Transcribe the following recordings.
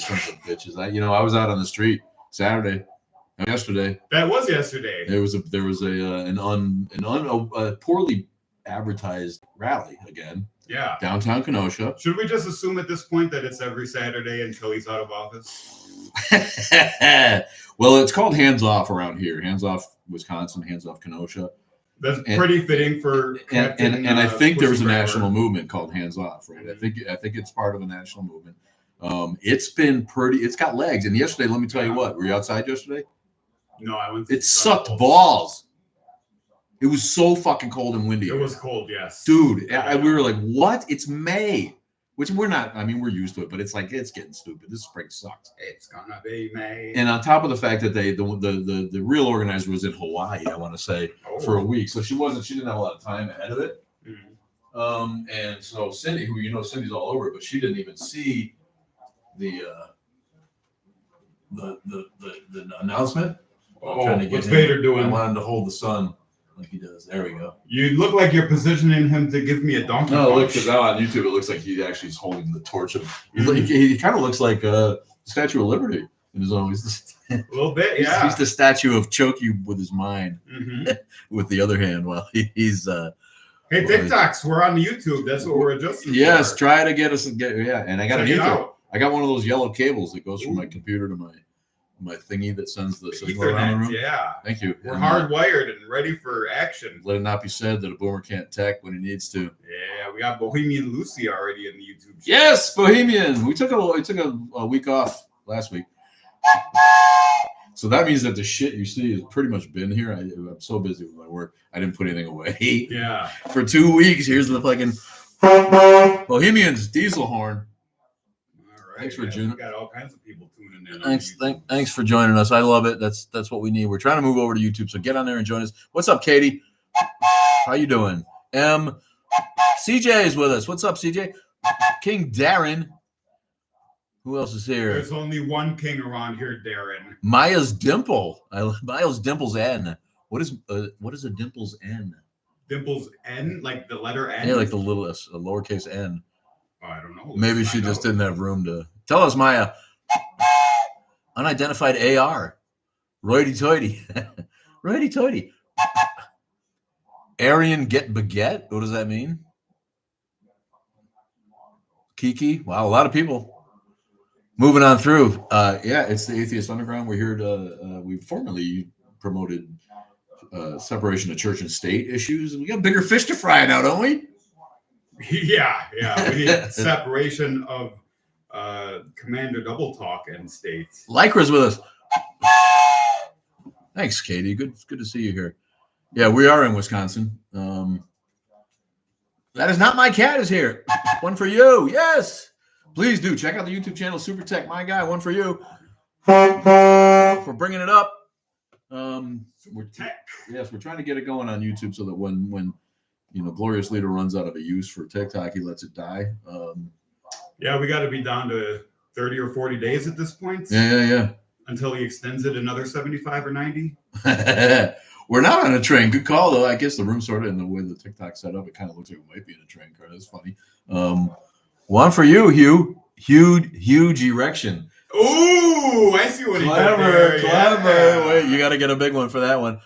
sons of bitches. I was out on the street yesterday. That was yesterday. There was a poorly advertised rally again. Yeah. Downtown Kenosha. Should we just assume at this point that it's every Saturday until he's out of office? Well, it's called Hands Off around here. Hands Off Wisconsin, Hands Off Kenosha. That's pretty fitting for and I think there's a national movement called Hands Off, right? I think it's part of a national movement. It's got legs. And yesterday, let me tell you what, were you outside yesterday? No, I went. It sucked balls. It was so fucking cold and windy. It was cold, yes. Dude, we were like, what? It's May. Which we're not, we're used to it, but it's like, it's getting stupid. This spring sucks. It's gonna be May. And on top of the fact that the real organizer was in Hawaii, I want to say, for a week. So she didn't have a lot of time ahead of it. Mm-hmm. And so Cindy, Cindy's all over it, but she didn't even see the announcement. What's Vader doing? I wanted to hold the sun like he does. There we go. You look like you're positioning him to give me a donkey. No, look, because now on YouTube it looks like he actually is holding the torch. He kind of looks like a Statue of Liberty in his own. A little bit, yeah. He's the statue of choke you with his mind, with the other hand while he's. Hey, TikToks, we're on YouTube. That's what we're adjusting. Yes, for. Try to get us. And I got an ether. I got one of those yellow cables that goes from my computer to my thingy that sends the signal around the room. Yeah. Thank you. We're hardwired and ready for action. Let it not be said that a boomer can't tech when he needs to. Yeah, we got Bohemian Lucy already in the YouTube show. Yes, Bohemian. We took a week off last week. So that means that the shit you see has pretty much been here. I'm so busy with my work. I didn't put anything away. Yeah. For 2 weeks, here's the fucking Bohemians diesel horn. Thanks for joining. We got all kinds of people tuning in. Thanks for joining us. I love it. That's what we need. We're trying to move over to YouTube, so get on there and join us. What's up, Katie? How you doing? CJ is with us. What's up, CJ? King Darren. Who else is here? There's only one king around here, Darren. Maya's dimple. Maya's dimples N. What is a dimples N? Dimples N, like the letter N. Yeah, like the littlest, a lowercase N. I don't know. Maybe she just didn't have room to tell us, Maya. Unidentified AR. Roity-toity. Roity-toity. Aryan get baguette? What does that mean? Kiki? Wow, a lot of people. Moving on through. It's the Atheist Underground. We're here to, we formerly promoted separation of church and state issues. We got bigger fish to fry now, don't we? Yeah. We need separation of Commander Double Talk and states. Lycra's with us. Thanks, Katie. Good to see you here. Yeah, we are in Wisconsin. That is not my cat is here. One for you. Yes. Please do check out the YouTube channel Super Tech. My guy, one for you. For bringing it up. Super Tech. Yes, we're trying to get it going on YouTube so that when Glorious Leader runs out of a use for TikTok, he lets it die. Yeah, we got to be down to 30 or 40 days at this point. Yeah. Until he extends it another 75 or 90. We're not on a train. Good call, though. I guess the room sort of in the way the TikTok's set up, it kind of looks like it might be in a train car. That's funny. One for you, Hugh. Huge erection. Ooh, I see what he did there. Clever. Yeah. Wait, you got to get a big one for that one.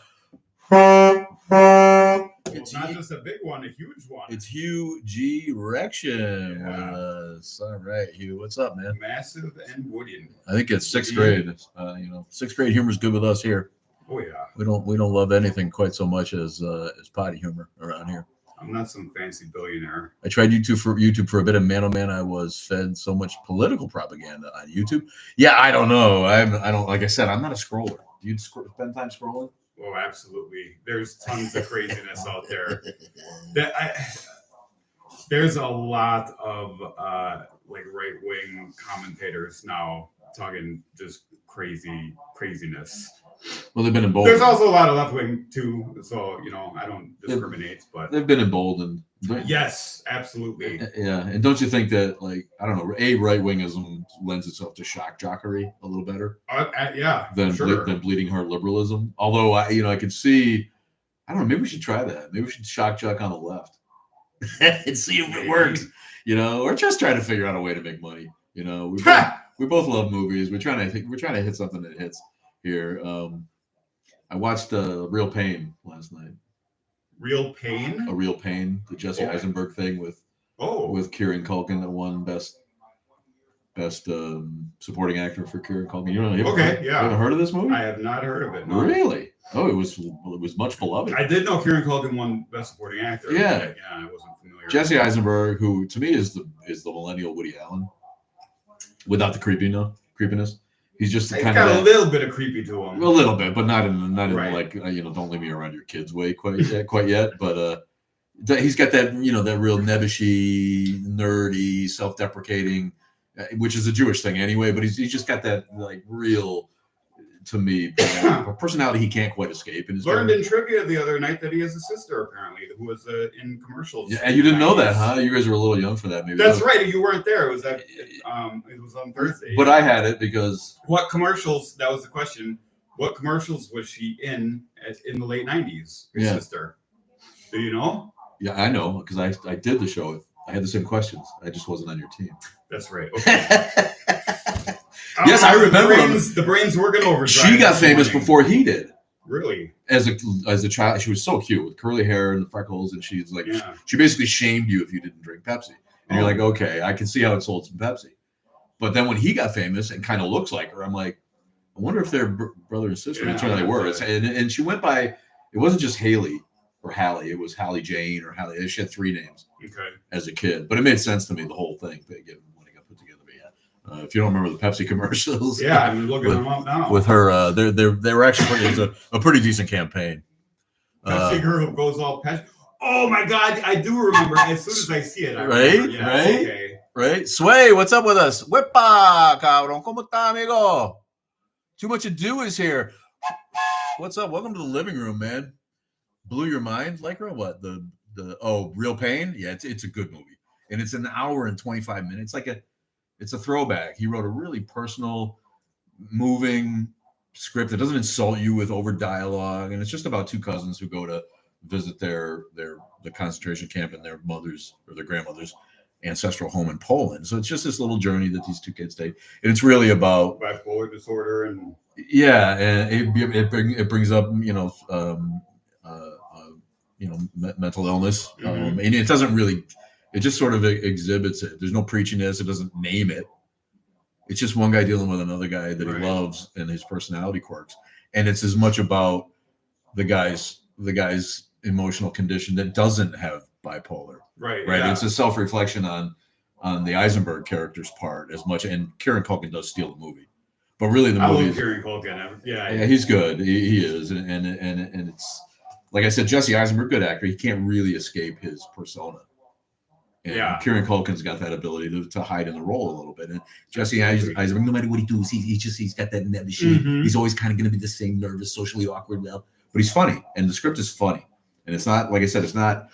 It's not just a big one, a huge one. It's Hugh G. Erection. Yeah. All right, Hugh. What's up, man? Massive and wooden. I think it's sixth grade. Sixth grade humor's good with us here. Oh yeah. We don't love anything quite so much as potty humor around here. I'm not some fancy billionaire. I tried YouTube for a bit, and man, oh man, I was fed so much political propaganda on YouTube. Yeah, I don't know. I don't. Like I said, I'm not a scroller. Do you spend time scrolling? Oh, absolutely. There's tons of craziness out there. There's a lot of like right-wing commentators now talking just craziness. Well, they've been emboldened. There's also a lot of left-wing too, so I don't discriminate, but they've been emboldened. Yes, absolutely. Yeah, and don't you think that, like, I don't know, right-wingism lends itself to shock jockery a little better? Yeah, than bleeding heart liberalism. Although I could see, I don't know, maybe we should try that. Maybe we should shock jock on the left and see if it works. Or just try to figure out a way to make money. we both love movies. We're trying to hit something that hits here. I watched Real Pain last night. Real Pain? A Real Pain, the Jesse Eisenberg thing with Kieran Culkin that won best supporting actor for Kieran Culkin. You haven't heard of this movie? I have not heard of it. No. Really? Oh, it was much beloved. I did know Kieran Culkin won best supporting actor. Yeah, I wasn't familiar. Jesse Eisenberg, who to me is the millennial Woody Allen, without the creepiness. He's just got a little bit of creepy to him. A little bit, but not in like don't leave me around your kids way quite yet. But he's got that that real nebbishy, nerdy, self-deprecating, which is a Jewish thing anyway. But he's just got that like real, to me, personality he can't quite escape. And learned in trivia the other night that he has a sister apparently who was in commercials. Yeah, and you didn't know that, huh? You guys were a little young for that. Maybe that's right. You weren't there. It was it was on Thursday. But I had it because what commercials? That was the question. What commercials was she in the late '90s? Your sister. Do you know? Yeah, I know because I did the show. I had the same questions. I just wasn't on your team. That's right. Okay. Yes, I remember the brain's working overdrive. She got famous before he did. Really? As a child, she was so cute with curly hair and freckles, and she's like, she basically shamed you if you didn't drink Pepsi. And you're like, okay, I can see how it sold some Pepsi. But then when he got famous and kind of looks like her, I'm like, I wonder if they're brother and sister. That's what they were. And she went by, it wasn't just Haley or Hallie, it was Hallie Jane or Hallie. She had 3 names as a kid. But it made sense to me, the whole thing, when it got put together. But if you don't remember the Pepsi commercials, I'm looking them up now. With her, they were actually a pretty decent campaign. Pepsi girl who goes all Pepsi. Oh my God, I do remember. As soon as I see it, Right. Sway, what's up with us? Wepa, cabrón, ¿cómo está, amigo? Too Much Ado is here. What's up? Welcome to the living room, man. Blew your mind, like or what? The Real Pain? Yeah, it's a good movie, and it's an hour and 25 minutes. It's a throwback. He wrote a really personal, moving script that doesn't insult you with over dialogue, and it's just about 2 cousins who go to visit the concentration camp in their mother's or their grandmother's ancestral home in Poland. So it's just this little journey that these 2 kids take, and it's really about bipolar disorder and it brings up mental illness, and it doesn't really. It just sort of exhibits it. There's no preachiness. It doesn't name it. It's just one guy dealing with another guy that he loves and his personality quirks. And it's as much about the guy's emotional condition that doesn't have bipolar. Right. Yeah. It's a self-reflection on the Eisenberg character's part as much. And Kieran Culkin does steal the movie. But really the movie. I love Kieran Culkin. Yeah, he's good. He is. And it's like I said, Jesse Eisenberg, good actor. He can't really escape his persona. And Kieran Culkin's got that ability to hide in the role a little bit. And Jesse Eisenberg, no matter what he does, he's got that nebbish. He's always kind of going to be the same nervous, socially awkward now. But he's funny, and the script is funny. And it's not, like I said, it's not.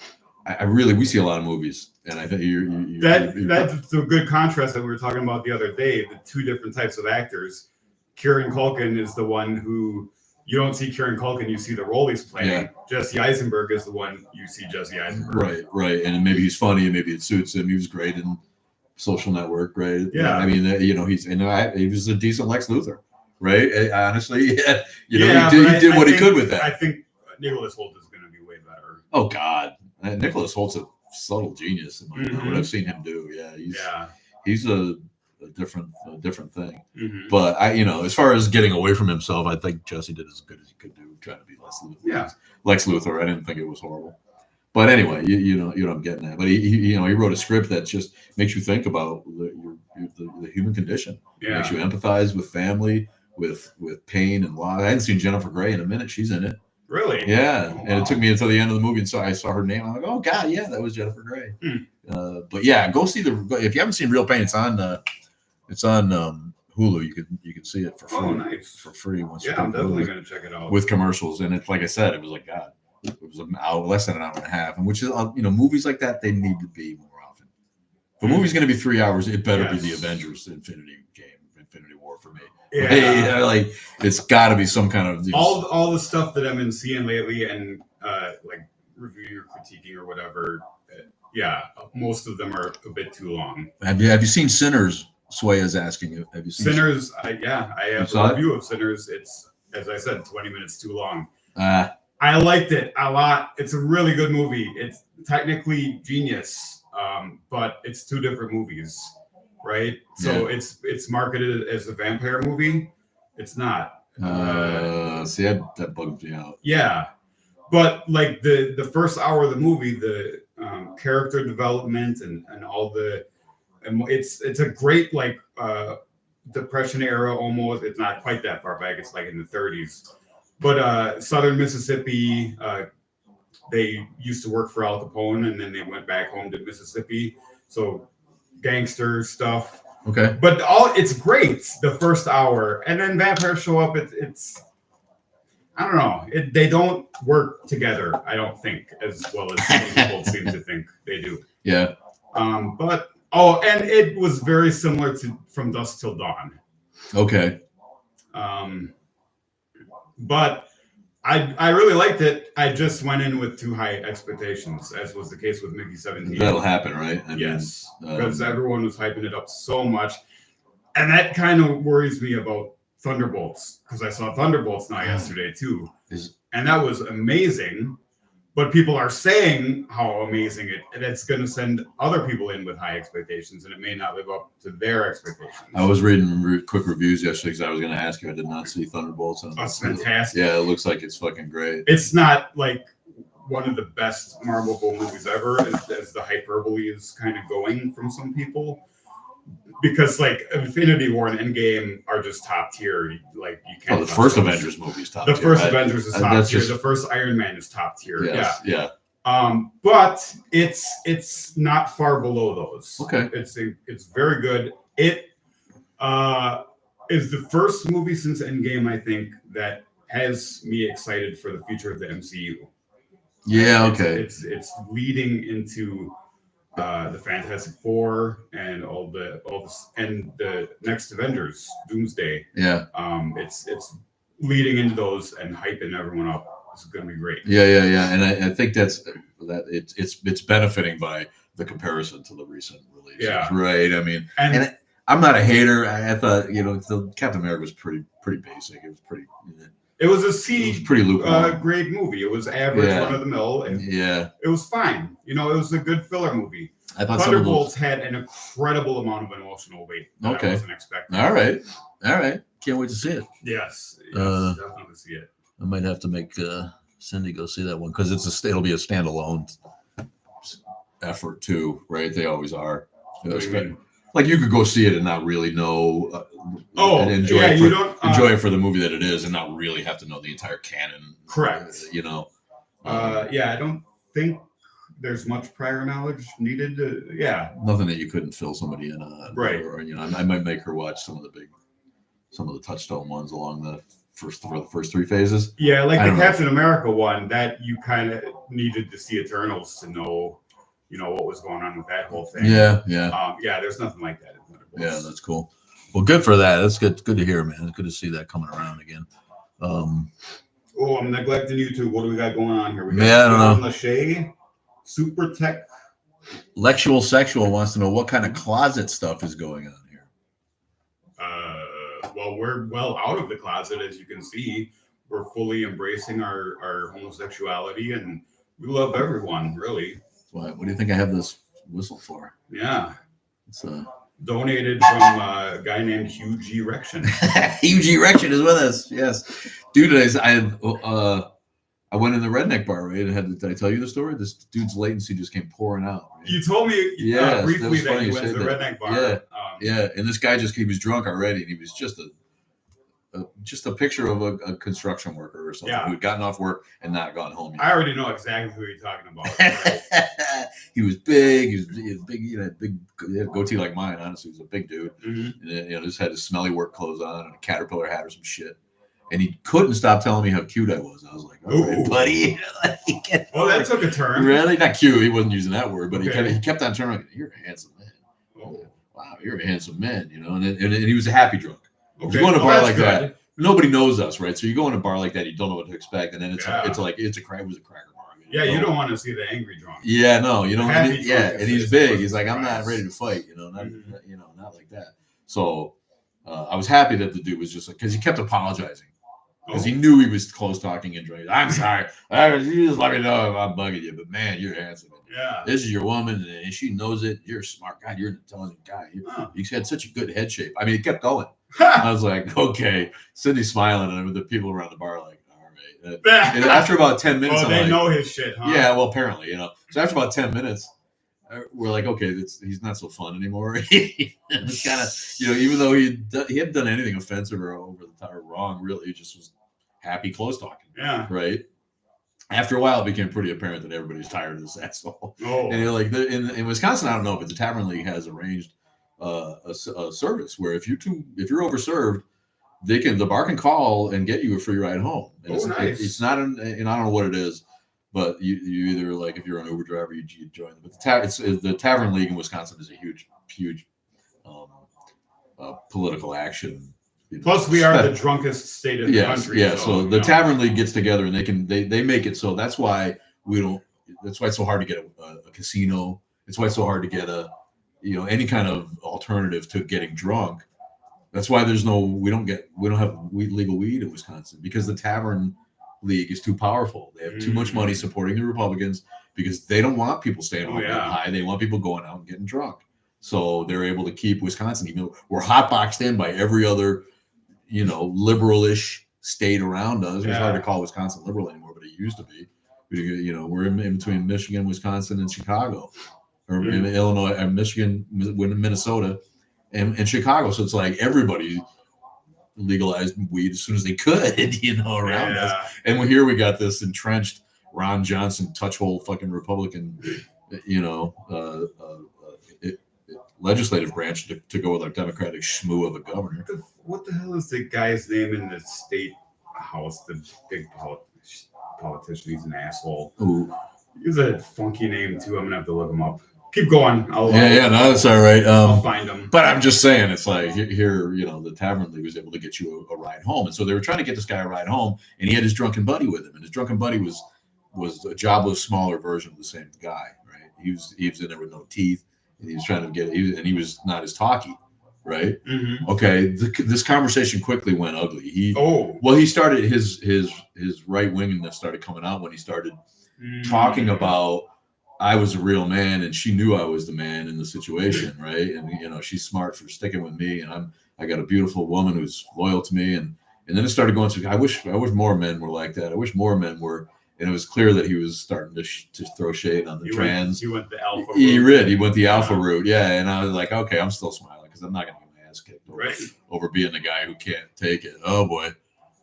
We see a lot of movies, and I think that's a good contrast that we were talking about the other day. The 2 different types of actors. Kieran Culkin is the one who. You don't see Kieran Culkin, you see the role he's playing. Yeah. Jesse Eisenberg is the one you see Jesse Eisenberg. Right. And maybe he's funny, and maybe it suits him. He was great in Social Network, right? Yeah. I mean, he was a decent Lex Luthor, right? Honestly, he did what he could with that. I think Nicholas Hoult is going to be way better. Oh, God. Nicholas Holt's a subtle genius in what I've seen him do. Yeah, he's a different thing. But as far as getting away from himself, I think Jesse did as good as he could do, trying to be Lex Luthor. I didn't think it was horrible. But anyway, you know what I'm getting at. But he wrote a script that just makes you think about the human condition. It makes you empathize with family, with pain and loss. I hadn't seen Jennifer Grey in a minute. She's in it. Really? Yeah. Oh, wow. And it took me until the end of the movie, and so I saw her name. I'm like, oh God, yeah, that was Jennifer Grey. But yeah, go see if you haven't seen Real Pain, it's on Hulu. You can see it for free. Oh, nice. For free. I'm definitely going to check it out. With commercials, and it's like I said, it was like God. It was an hour, less than an hour and a half, and which is movies like that, they need to be more often. If a movie's going to be 3 hours, it better be the Avengers Infinity War for me. Yeah, like it's got to be some kind of all the stuff that I've been seeing lately, and like reviewing or critiquing or whatever. Most of them are a bit too long. Have you seen Sinners? Sway is asking, have you seen Sinners? I have saw a it? review of Sinners. It's, as I said, 20 minutes too long. I liked it a lot. It's a really good movie. It's technically genius, but it's two different movies, right? So it's marketed as a vampire movie. It's not. See, that bugged me out. Yeah, but like the first hour of the movie, the character development and all the, and it's a great like Depression era almost. It's not quite that far back. It's like in the 30s. But Southern Mississippi, they used to work for Al Capone, and then they went back home to Mississippi. So gangster stuff. Okay. But it's great the first hour, and then vampires show up. It's I don't know. They don't work together. I don't think as well as some people seem to think they do. Yeah. But and it was very similar to From Dusk Till Dawn. Okay. But I really liked it. I just went in with too high expectations, as was the case with Mickey 17. That'll happen, right? Yes, because everyone was hyping it up so much. And that kind of worries me about Thunderbolts, because I saw Thunderbolts now yesterday too. And that was amazing. But people are saying how amazing it's going to send other people in with high expectations, and it may not live up to their expectations. I was reading quick reviews yesterday because I was going to ask you. I did not see Thunderbolts. That's fantastic. Yeah, it looks like it's fucking great. It's not like one of the best Marvel movies ever, as the hyperbole is kind of going from some people. Because like Infinity War and Endgame are just top tier. Like you can't. The first Avengers movie is top tier. The first Avengers is top tier. The first Iron Man is top tier. Yes, yeah. But it's not far below those. Okay. It's very good. It is the first movie since Endgame, I think, that has me excited for the future of the MCU. Yeah. Okay. It's leading into the Fantastic Four and all this and the next Avengers, Doomsday. Yeah. It's leading into those and hyping everyone up. It's going to be great. Yeah. And I think it's benefiting by the comparison to the recent releases. Yeah. Right. I mean, and I'm not a hater. I thought the Captain America was pretty basic. It was pretty. It was a C. It was pretty lukewarm. Grade movie. It was average, run of the mill. Yeah. It was fine. It was a good filler movie. I thought Thunderbolts had an incredible amount of emotional weight that I wasn't expecting. All right. Can't wait to see it. Yes, definitely see it. I might have to make Cindy go see that one because it'll be a standalone effort too, right? They always are. Like you could go see it and not really know. And enjoy it for the movie that it is, and not really have to know the entire canon. Correct. I don't think there's much prior knowledge needed. Nothing that you couldn't fill somebody in on. Right. Or I might make her watch some of the touchstone ones along the first three phases. Yeah, like the Captain America one that you kind of needed to see Eternals to know. What was going on with that whole thing. Yeah. There's nothing like that. Yeah, that's cool. Well, good for that. That's good. Good to hear, man. It's good to see that coming around again. I'm neglecting you too. What do we got going on here? We got I don't know. Lachey, Super Tech. Lectual Sexual wants to know what kind of closet stuff is going on here. Well, we're well out of the closet, as you can see. We're fully embracing our homosexuality, and we love everyone, really. What do you think I have this whistle for? Yeah. It's donated from a guy named Hugh G. Rection. Hugh G. Rection is with us. Yes. Dude, I went in the redneck bar, right? Did I tell you the story? This dude's latency just came pouring out. Right? You told me briefly that you went to the redneck bar. Yeah. And this guy he was drunk already, and he was just a picture of a construction worker or something who had gotten off work and not gone home yet. I already know exactly who you're talking about. Right? He was big. He was big. Big goatee like mine. Honestly, he was a big dude. Mm-hmm. And, just had his smelly work clothes on and a caterpillar hat or some shit. And he couldn't stop telling me how cute I was. I was like, "All right, buddy." Well, that took a turn. Really? Not cute. He wasn't using that word, but he kept on turning. Like, "You're a handsome man." Oh. Wow, you're a handsome man. And he was a happy drunk. Okay. You go in a bar like that, nobody knows us, right? So you go in a bar like that, you don't know what to expect, and then it was a cracker bar. Yeah, you don't want to see the angry drunk. Yeah, no, you don't. And he's big. He's like, I'm not ready to fight, not like that. So I was happy that the dude was just like, because he kept apologizing. Because he knew he was close talking and drinking. I'm sorry. You just let me know if I'm bugging you, but man, you're handsome. Yeah. This is your woman, and she knows it. You're a smart guy. You're an intelligent guy. You had such a good head shape. I mean, it kept going. I was like, okay. Cindy's smiling, and the people around the bar are like, all right. And after about 10 minutes, they know his shit, huh? Yeah, well, apparently, So after about 10 minutes, we're like, okay, he's not so fun anymore. It's kind of, even though he hadn't done anything offensive or over the top or wrong, really, he just was happy close talking. Yeah. Right. After a while, it became pretty apparent that everybody's tired of this asshole. Oh. And in Wisconsin, I don't know, but the Tavern League has arranged a service where if you're overserved, the bar can call and get you a free ride home. And nice. It's not, and I don't know what it is. But you either, like, if you're an Uber driver, you join them. But the Tavern League in Wisconsin is a huge political action. Plus, we are the drunkest state in the country. Yeah, so the Tavern League gets together and they make it so that's why it's so hard to get a casino. It's why it's so hard to get any kind of alternative to getting drunk. That's why we don't have legal weed in Wisconsin, because the Tavern League is too powerful. They have too much money supporting the Republicans because they don't want people staying home getting high. They want people going out and getting drunk. So they're able to keep Wisconsin, even though we're hotboxed in by every other, liberal-ish state around us. It's hard to call Wisconsin liberal anymore, but it used to be. We're in between Michigan, Wisconsin, and Chicago, or in Illinois, and Michigan, Minnesota, and Chicago. So it's like everybody legalized weed as soon as they could, around us. And we got this entrenched Ron Johnson touch-hole fucking Republican, legislative branch to go with our Democratic schmoo of a governor. What the hell is the guy's name in the state house? The big politician. He's an asshole. Ooh. He's a funky name too. I'm gonna have to look him up. Keep going. No, that's all right. I'll find them. But I'm just saying, it's like here, the Tavern League was able to get you a ride home, and so they were trying to get this guy a ride home, and he had his drunken buddy with him, and his drunken buddy was a jobless, smaller version of the same guy, right? He was in there with no teeth, and he was trying to he was not as talky, right? Mm-hmm. Okay, this conversation quickly went ugly. He started his right winginess started coming out when he started talking about, I was a real man, and she knew I was the man in the situation, right? And she's smart for sticking with me, and I got a beautiful woman who's loyal to me, and then it started going through. I wish more men were like that. I wish more men were, and it was clear that he was starting to throw shade on the trans. He went the alpha route. He went the alpha route, and I was like, okay, I'm still smiling because I'm not gonna get my ass kicked over being the guy who can't take it. Oh boy,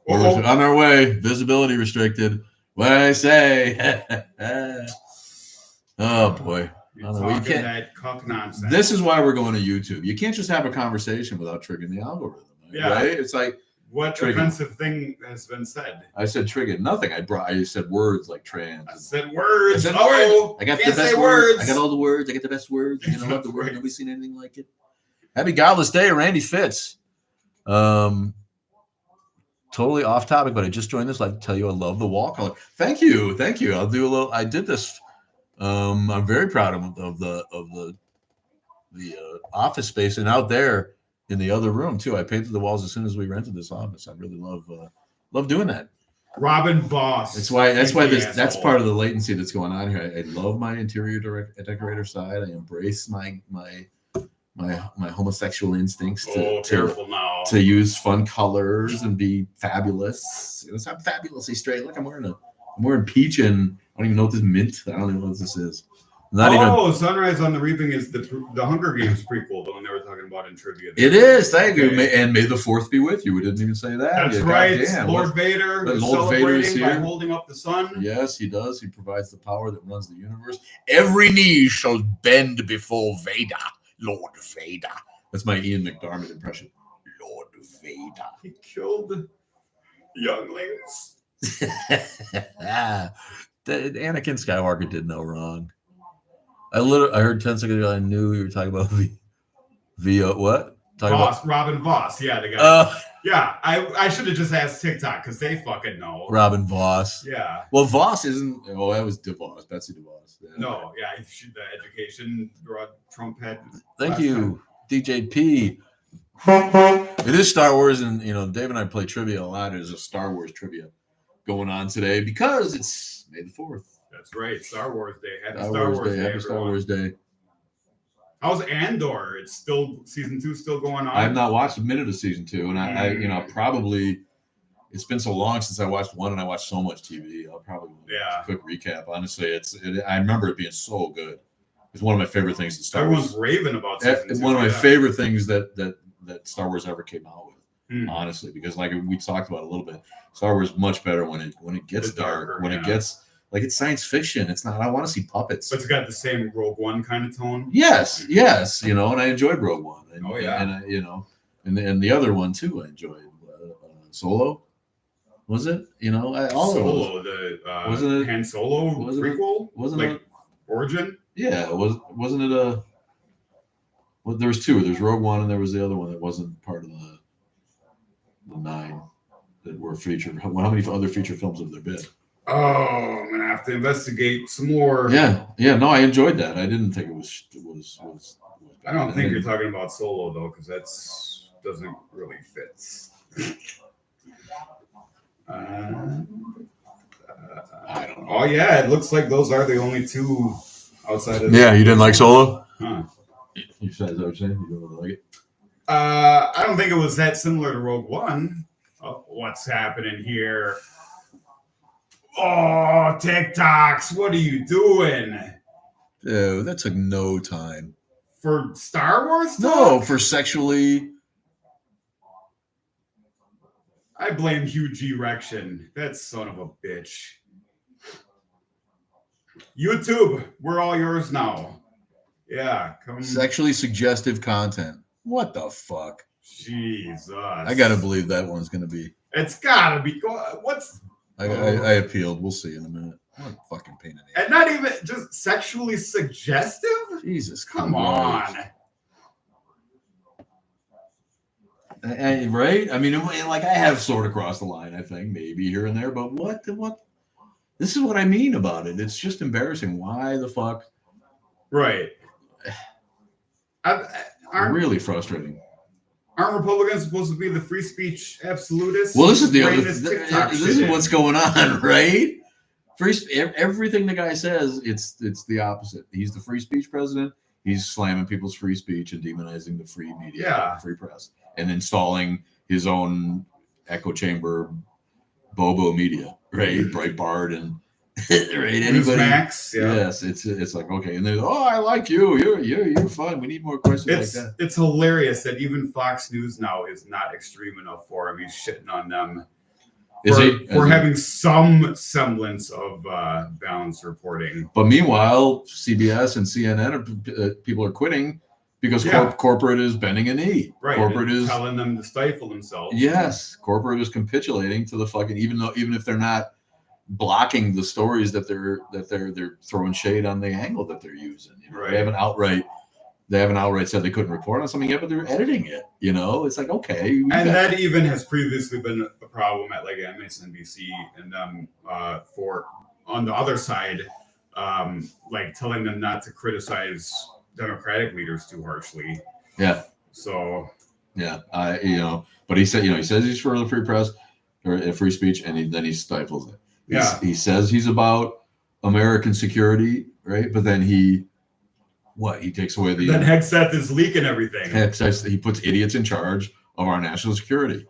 we're on our way. Visibility restricted. What I say. Oh boy. That cuck nonsense. This is why we're going to YouTube. You can't just have a conversation without triggering the algorithm. Right? It's like, what offensive thing has been said? I said trigger nothing. I said words like trans. I said words. I got the best words. I got all the words. I got the best words. I love the word. Nobody's seen anything like it. Happy Godless Day, Randy Fitz. Totally off topic, but I just joined this. I'd like to tell you I love the wall color. Thank you. I'll do a little. I did this. I'm very proud of the office space, and out there in the other room too. I painted the walls as soon as we rented this office. I really love doing that. Robin Voss. That's part of the latency that's going on here. I love my interior decorator side. I embrace my homosexual instincts to use fun colors and be fabulous. I'm fabulously straight. Look, I'm wearing peach and I don't even know what this mint. I don't even know what this is. Sunrise on the Reaping is the Hunger Games prequel, the one they were talking about in trivia. It is. Thank you. And may the fourth be with you. We didn't even say that. That's right. Lord Vader is celebrating by holding up the sun. Yes, he does. He provides the power that runs the universe. Every knee shall bend before Vader. Lord Vader. That's my Ian McDermott impression. Lord Vader. He killed younglings. Anakin Skywalker did no wrong. I heard 10 seconds ago. I knew you were talking about what? Robin Voss. Yeah, the guy. Yeah, I should have just asked TikTok because they fucking know. Robin Voss. Yeah. Well, Voss isn't. Oh, that was DeVos. Betsy DeVos. Yeah. No, yeah, the education Trump had. Thank you, DJ P. It is Star Wars, and Dave and I play trivia a lot. There's a Star Wars trivia going on today because it's May the 4th. That's right, Star Wars Day. Happy Star Wars Day. Happy Star Wars Day. How's Andor? It's still season 2 still going on. I have not watched a minute of season 2, and I probably it's been so long since I watched 1, and I watched so much TV. I'll probably quick recap. Honestly, I remember it being so good. It's one of my favorite things that Star Everyone's Wars. raving about season 2. One of my favorite things that Star Wars ever came out with. Honestly, because like we talked about a little bit, Star Wars is much better when it gets dark, when it gets like it's science fiction. It's not. I want to see puppets. But it's got the same Rogue One kind of tone. Yes, and I enjoyed Rogue One. And, and the other one too. I enjoyed Solo. Was it? Solo, wasn't it Han Solo prequel? Wasn't like it Origin? Yeah, wasn't it a? Well, there was 2. There's Rogue One, and there was the other one that wasn't part of the 9 that were featured. How many other feature films have there been? Oh, I'm gonna have to investigate some more. Yeah. No, I enjoyed that. I didn't think it was I don't think you're talking about Solo though, because doesn't really fit. I don't know. Oh yeah, it looks like those are the only 2 outside of. Yeah, you didn't like Solo? Huh? You said that what you're saying? You don't really like it? I don't think it was that similar to Rogue One. Oh, what's happening here? Oh, TikToks! What are you doing? Dude, that took no time. For Star Wars talk? No, for sexually. I blame Hugh G. Rection. That son of a bitch. YouTube, we're all yours now. Yeah, come. Sexually suggestive content. What the fuck? Jesus. I gotta believe that one's gonna be. It's gotta be. What's. I appealed. We'll see in a minute. What a fucking pain in the ass. And not even just sexually suggestive? Jesus, come on. Right? I mean, like I have sort of crossed the line, I think, maybe here and there, but what? This is what I mean about it. It's just embarrassing. Why the fuck? Right. Really frustrating. Aren't Republicans supposed to be the free speech absolutists? Well, this is the other. This is what's going on, right? Everything the guy says, it's the opposite. He's the free speech president. He's slamming people's free speech and demonizing the free media, free press, and installing his own echo chamber, Bobo media, right? Breitbart and right. Anybody? Max, yeah. Yes, it's like okay, and then I like you. You're fun. We need more questions like that. It's hilarious that even Fox News now is not extreme enough for him. He's shitting on them. For having some semblance of balanced reporting. But meanwhile, CBS and CNN people are quitting because corporate is bending a knee. Right. Corporate is telling them to stifle themselves. Yes, corporate is capitulating to the fucking even if they're not blocking the stories that they're throwing shade on the angle that they're using. Right. They haven't outright said they couldn't report on something yet, but they're editing it. It's like okay. That even has previously been a problem at like MSNBC and for on the other side, like telling them not to criticize Democratic leaders too harshly. Yeah. So. Yeah, but he said he says he's for the free press or free speech, and then he stifles it. He says he's about American security, right? But then he takes away the. Then Hegseth is leaking everything. He puts idiots in charge of our national security.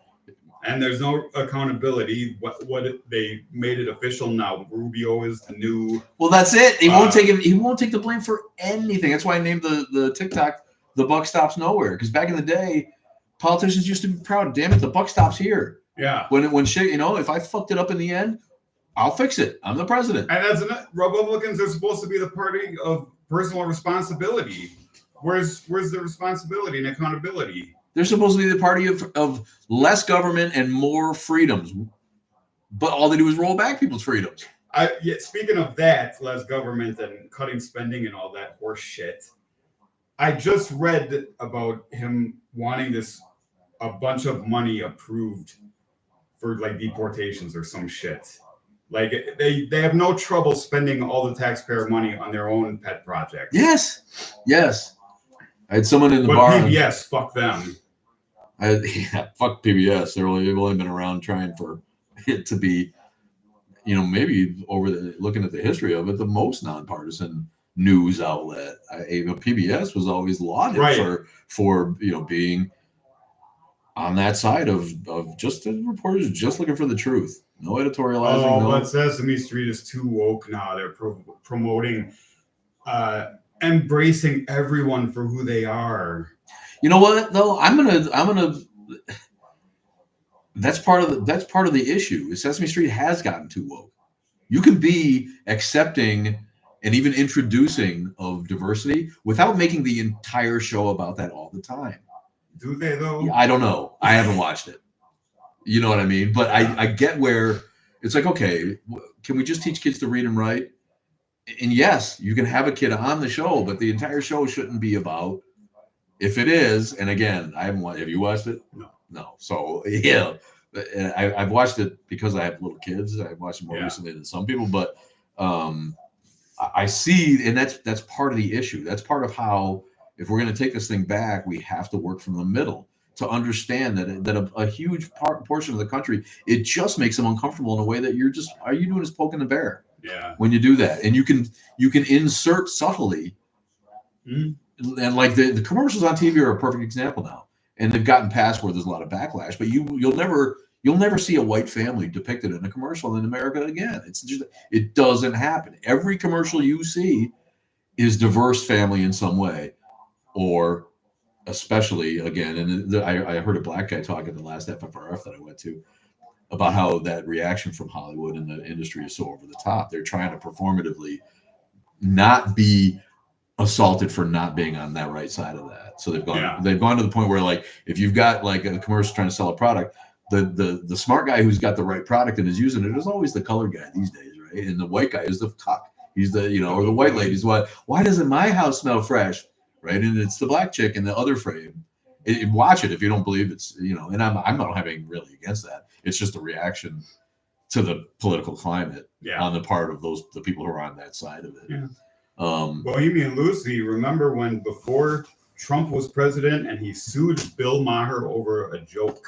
And there's no accountability. What they made it official now. Rubio is the new. Well, that's it. He won't take it. He won't take the blame for anything. That's why I named the TikTok "The Buck Stops Nowhere." Because back in the day, politicians used to be proud. Damn it, the buck stops here. Yeah. When shit, if I fucked it up in the end, I'll fix it. I'm the president. And as Republicans are supposed to be the party of personal responsibility. Where's the responsibility and accountability? They're supposed to be the party of less government and more freedoms. But all they do is roll back people's freedoms. Speaking of that, less government and cutting spending and all that horse shit, I just read about him wanting a bunch of money approved for like deportations or some shit. Like they have no trouble spending all the taxpayer money on their own pet projects. Yes. I had someone in the but bar. PBS, fuck them. Fuck PBS. They've only been around trying for it to be, maybe looking at the history of it, the most nonpartisan news outlet. PBS was always lauded for being on that side of just the reporters just looking for the truth. No editorializing. But Sesame Street is too woke now. They're promoting, embracing everyone for who they are. You know what though? I'm gonna. That's part of the issue. Sesame Street has gotten too woke. You can be accepting and even introducing of diversity without making the entire show about that all the time. Do they though? I don't know. I haven't watched it. You know what I mean? But I get where it's like, okay, can we just teach kids to read and write? And yes, you can have a kid on the show, but the entire show shouldn't be about. If it is, and again, I haven't watched. Have you watched it? No. So yeah, I've watched it because I have little kids. I've watched it more recently than some people, but I see, and that's part of the issue. That's part of how, if we're going to take this thing back, we have to work from the middle to understand that a huge portion of the country, it just makes them uncomfortable in a way that are you doing is poking the bear? Yeah. When you do that, and you can insert subtly. Mm-hmm. And like the commercials on TV are a perfect example now, and they've gotten past where there's a lot of backlash. But you'll never see a white family depicted in a commercial in America again. It doesn't happen. Every commercial you see is diverse family in some way, or especially again. And I heard a black guy talk at the last FFRF that I went to about how that reaction from Hollywood and the industry is so over the top. They're trying to performatively not be assaulted for not being on that right side of that. So they've gone to the point where, like, if you've got like a commercial trying to sell a product, the smart guy who's got the right product and is using it is always the colored guy these days, right? And the white guy is the cuck. He's the or the white lady's why doesn't my house smell fresh, right? And it's the black chick in the other frame. Watch it if you don't believe it's and I'm not having really against that. It's just a reaction to the political climate on the part of the people who are on that side of it. Yeah. Bohemian and Lucy, remember when before Trump was president and he sued Bill Maher over a joke?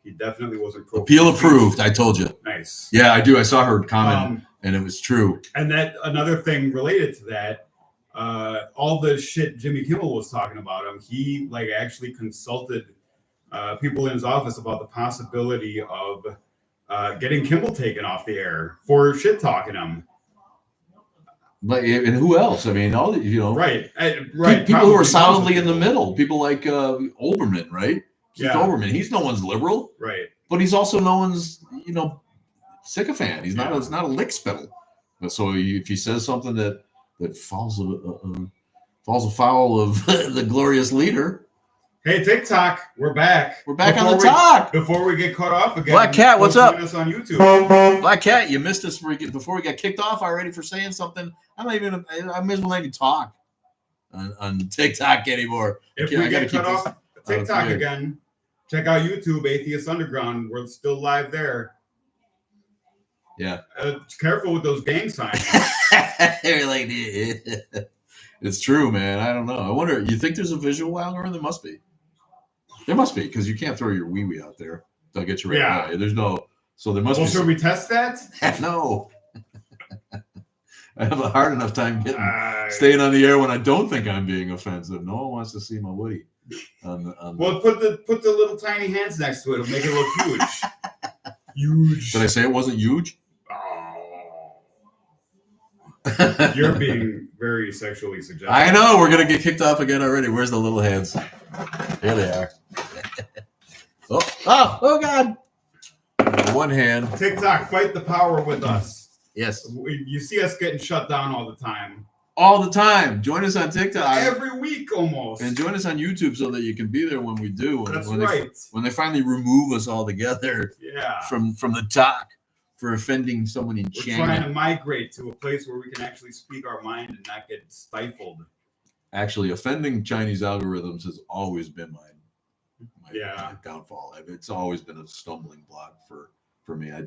He definitely wasn't appeal approved. I told you. Nice. Yeah, I do. I saw her comment and it was true. And that another thing related to that, all the shit Jimmy Kimmel was talking about him, he actually consulted people in his office about the possibility of getting Kimmel taken off the air for shit talking him. And who else? I mean, all right. People who are solidly in the middle. People like Olbermann, right? Keith Olbermann. He's no one's liberal, right? But he's also no one's sycophant. He's not a lick spittle. So if he says something that falls afoul of the glorious leader. Hey, TikTok, we're back. We're back on the talk. Before we get cut off again. Black Cat, what's up? Us on YouTube. Black Cat, you missed us before we got kicked off already for saying something. I may as well not even talk on TikTok anymore. If we get cut off TikTok again, check out YouTube, Atheist Underground. We're still live there. Yeah. Careful with those gang signs. It's true, man. I don't know. I wonder, you think there's a visual algorithm? There must be. There must be, because you can't throw your wee-wee out there. They'll get you right away. There's no, so there must be. Should we test that? No. I have a hard enough time staying on the air when I don't think I'm being offensive. No one wants to see my Woody. Well, put the little tiny hands next to it. It'll make it look huge. Huge. Did I say it wasn't huge? Oh. You're being very sexually suggestive. I know. We're going to get kicked off again already. Where's the little hands? Here they are. Oh, God. One hand. TikTok, fight the power with us. Yes. You see us getting shut down all the time. All the time. Join us on TikTok. Every week almost. And join us on YouTube so that you can be there when we do. That's right. When they finally remove us all together from the talk for offending someone in China. We're trying to migrate to a place where we can actually speak our mind and not get stifled. Actually, offending Chinese algorithms has always been my downfall. It's always been a stumbling block for me. I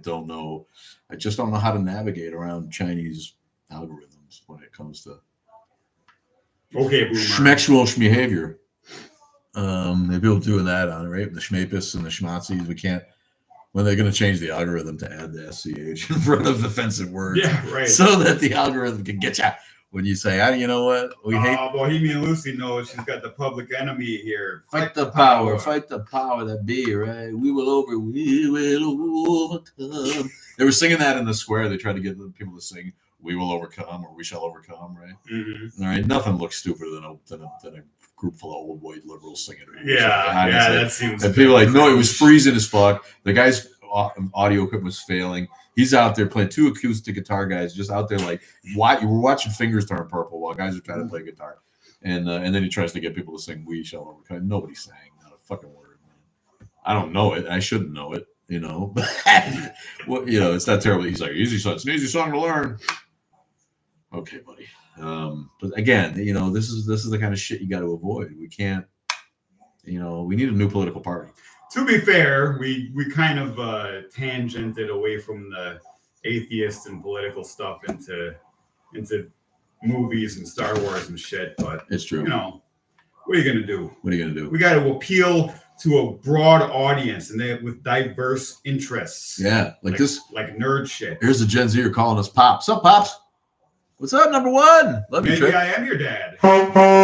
just don't know how to navigate around Chinese algorithms when it comes to boomer. schmexual behavior. People doing that on right the Schmapis and the Schmazzies. We can't. When they're going to change the algorithm to add the SCH in front of offensive words, Yeah, right. so that the algorithm can get you when you say, "You know what? We hate." Bohemian Lucy knows she's got the public enemy here. Fight the power, fight the power that be, right? We will overcome. They were singing that in the square. They tried to get people to sing "We will overcome" or "We shall overcome," right? Mm-hmm. All right, nothing looks stupider than a group full of old white liberals singing it. Yeah, that seems. And people are like, no, it was freezing as fuck. The guy's audio equipment was failing. He's out there playing two acoustic guitar guys, just out there like, why? You were watching fingers turn purple while guys are trying to play guitar. And then he tries to get people to sing "We Shall Overcome." Nobody sang, not a fucking word. Man. I don't know it. I shouldn't know it, well, it's not terrible. He's like, easy song. It's an easy song to learn. Okay, buddy. But again, this is the kind of shit you got to avoid. We can't. We need a new political party. To be fair, we kind of tangented away from the atheist and political stuff into movies and Star Wars and shit, but it's true. What are you gonna do? What are you gonna do? We got to appeal to a broad audience and with diverse interests. Yeah, like nerd shit. Here's the Gen Z calling us Pops. What's up, Pops? What's up, number one? Love you, Maybe I am your dad.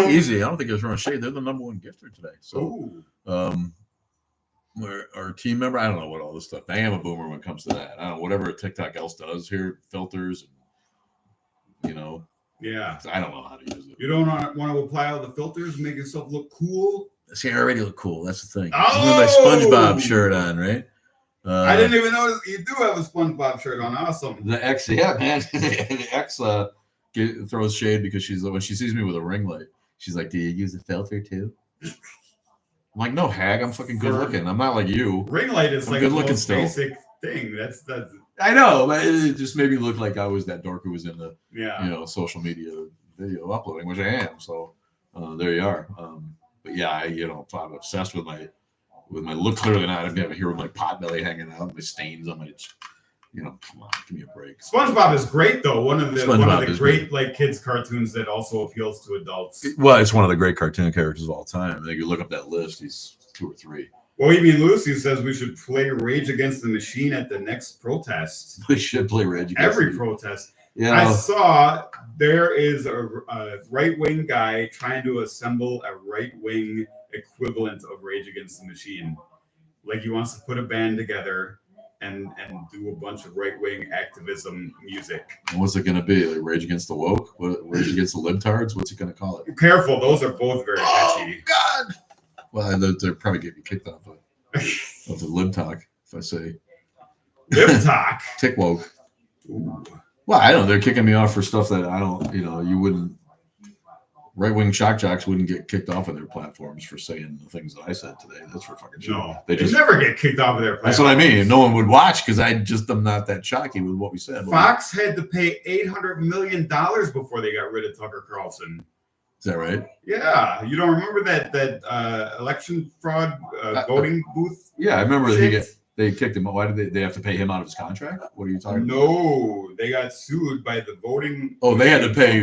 Easy. I don't think it was throwing shade. They're the number one gifter today. So, our team member. I don't know what all this stuff. I am a boomer when it comes to that. I don't know whatever TikTok else does here, filters, and Yeah. I don't know how to use it. You don't want to apply all the filters, make yourself look cool. See, I already look cool. That's the thing. Oh! With my SpongeBob shirt on, right? I didn't even notice you do have a SpongeBob shirt on. Awesome. The ex, yeah, man. The ex throws shade because when she sees me with a ring light, she's like, "Do you use a filter too?" I'm like, "No, hag. I'm fucking good looking. I'm not like you." Ring light is like good the looking most still. basic thing. That's. I know, but it just made me look like I was that dork who was in the social media video uploading, which I am. So there you are. But yeah, I'm obsessed with my look. Clearly not. I'm here with my pot belly hanging out, my stains on my. Come on, give me a break. SpongeBob is great though. One of the great like kids cartoons that also appeals to adults. Well, it's one of the great cartoon characters of all time. I think you look up that list, he's 2 or 3. Well, Lucy says we should play Rage Against the Machine at the next protest. We should play Rage Against every protest. I saw there is a right-wing guy trying to assemble a right-wing equivalent of Rage Against the Machine. Like he wants to put a band together and do a bunch of right-wing activism music. And what's it going to be? Like Rage Against the Woke? Rage Against the Libtards? What's it going to call it? Careful, those are both very catchy. Oh, God! Well, they're probably getting kicked off of the lib talk, if I say. Lib talk? Tick woke. Ooh. Well, I don't know. They're kicking me off for stuff that I don't, you wouldn't. Right-wing shock jocks wouldn't get kicked off of their platforms for saying the things that I said today. That's for fucking sure. No, they never get kicked off of their platforms. That's what I mean. No one would watch because I'm not that shocky with what we said. Fox had to pay $800 million before they got rid of Tucker Carlson. Is that right? Yeah. You don't remember that election fraud voting booth? Yeah, I remember they kicked him. Why did they have to pay him out of his contract? What are you talking about? No, they got sued by the voting. Oh, they had to pay,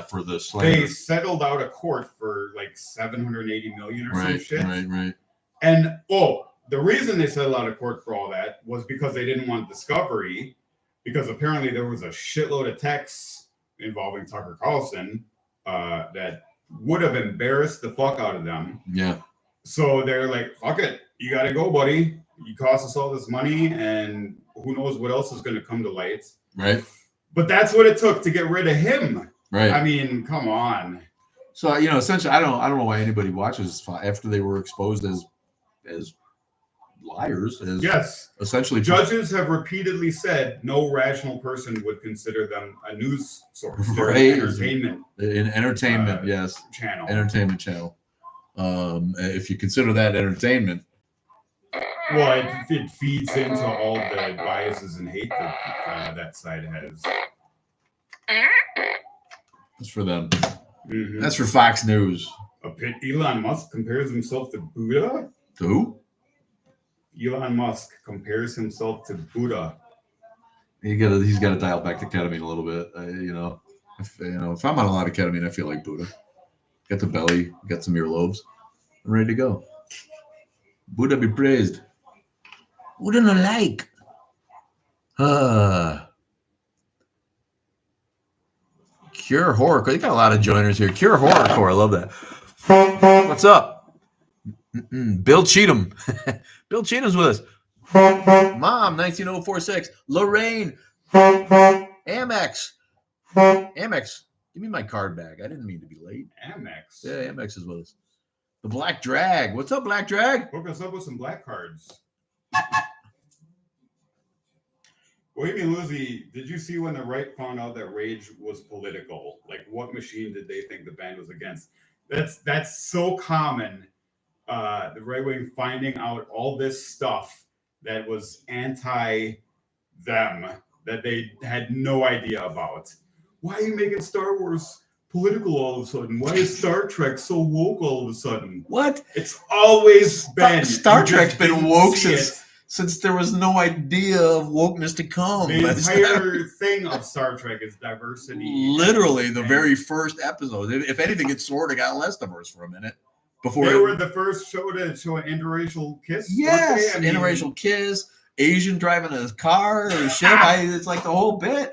for the slander. They settled out of court for like $780 million or some shit. Right. And the reason they settled out of court for all that was because they didn't want discovery, because apparently there was a shitload of texts involving Tucker Carlson that would have embarrassed the fuck out of them. Yeah. So they're like, fuck it, you got to go, buddy. You cost us all this money, and who knows what else is going to come to light. Right. But that's what it took to get rid of him. Right. I mean, come on. So, essentially, I don't know why anybody watches after they were exposed as liars. Yes. Essentially, judges have repeatedly said no rational person would consider them a news source. Right. Entertainment. Yes. Channel. Entertainment channel. If you consider that entertainment. Well, it feeds into all the biases and hate that that side has. That's for them. Mm-hmm. That's for Fox News. Elon Musk compares himself to Buddha? To who? Elon Musk compares himself to Buddha. He's got to dial back the ketamine a little bit. If I'm on a lot of ketamine, I feel like Buddha. Got the belly, got some earlobes. I'm ready to go. Buddha be praised. Buddha no like. Cure Horrorcore. They got a lot of joiners here. Cure Horrorcore. I love that. What's up? Bill Cheatham. Bill Cheatham's with us. Mom, 19046. Lorraine. Amex. Amex. Give me my card back. I didn't mean to be late. Amex. Yeah, Amex is with us. The Black Drag. What's up, Black Drag? Hook us up with some black cards. Bohemian Lizzie, did you see when the right found out that Rage was political? Like, what machine did they think the band was against? That's so common. The right wing finding out all this stuff that was anti them that they had no idea about. Why are you making Star Wars political all of a sudden? Why is Star Trek so woke all of a sudden? What? It's always been. Star Trek's been woke since there was no idea of wokeness to come. The entire thing of Star Trek is diversity. Literally, the very first episode. If anything, it sort of got less diverse for a minute. Before they were the first show to show an interracial kiss. Yes, interracial kiss, Asian driving a car or shit. It's like the whole bit.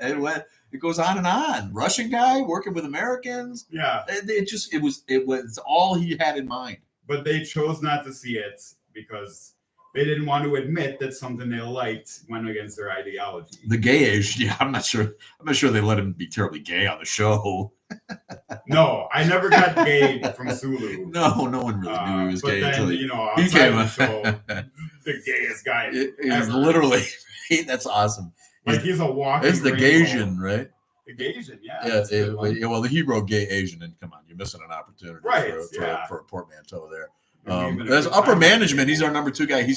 It goes on and on. Russian guy working with Americans. Yeah, it was all he had in mind. But they chose not to see it because they didn't want to admit that something they liked went against their ideology. The gay age, yeah, I'm not sure they let him be terribly gay on the show. No, I never got gay from Sulu. No one really knew he was gay then, until he came on the show. The gayest guy ever. Literally, that's awesome. Like he's a walking. It's the Gaysian, right? The Gaysian, yeah. Yeah, well, he wrote gay Asian, and come on, you're missing an opportunity for a portmanteau there. There's upper management. He's our number 2 guy. He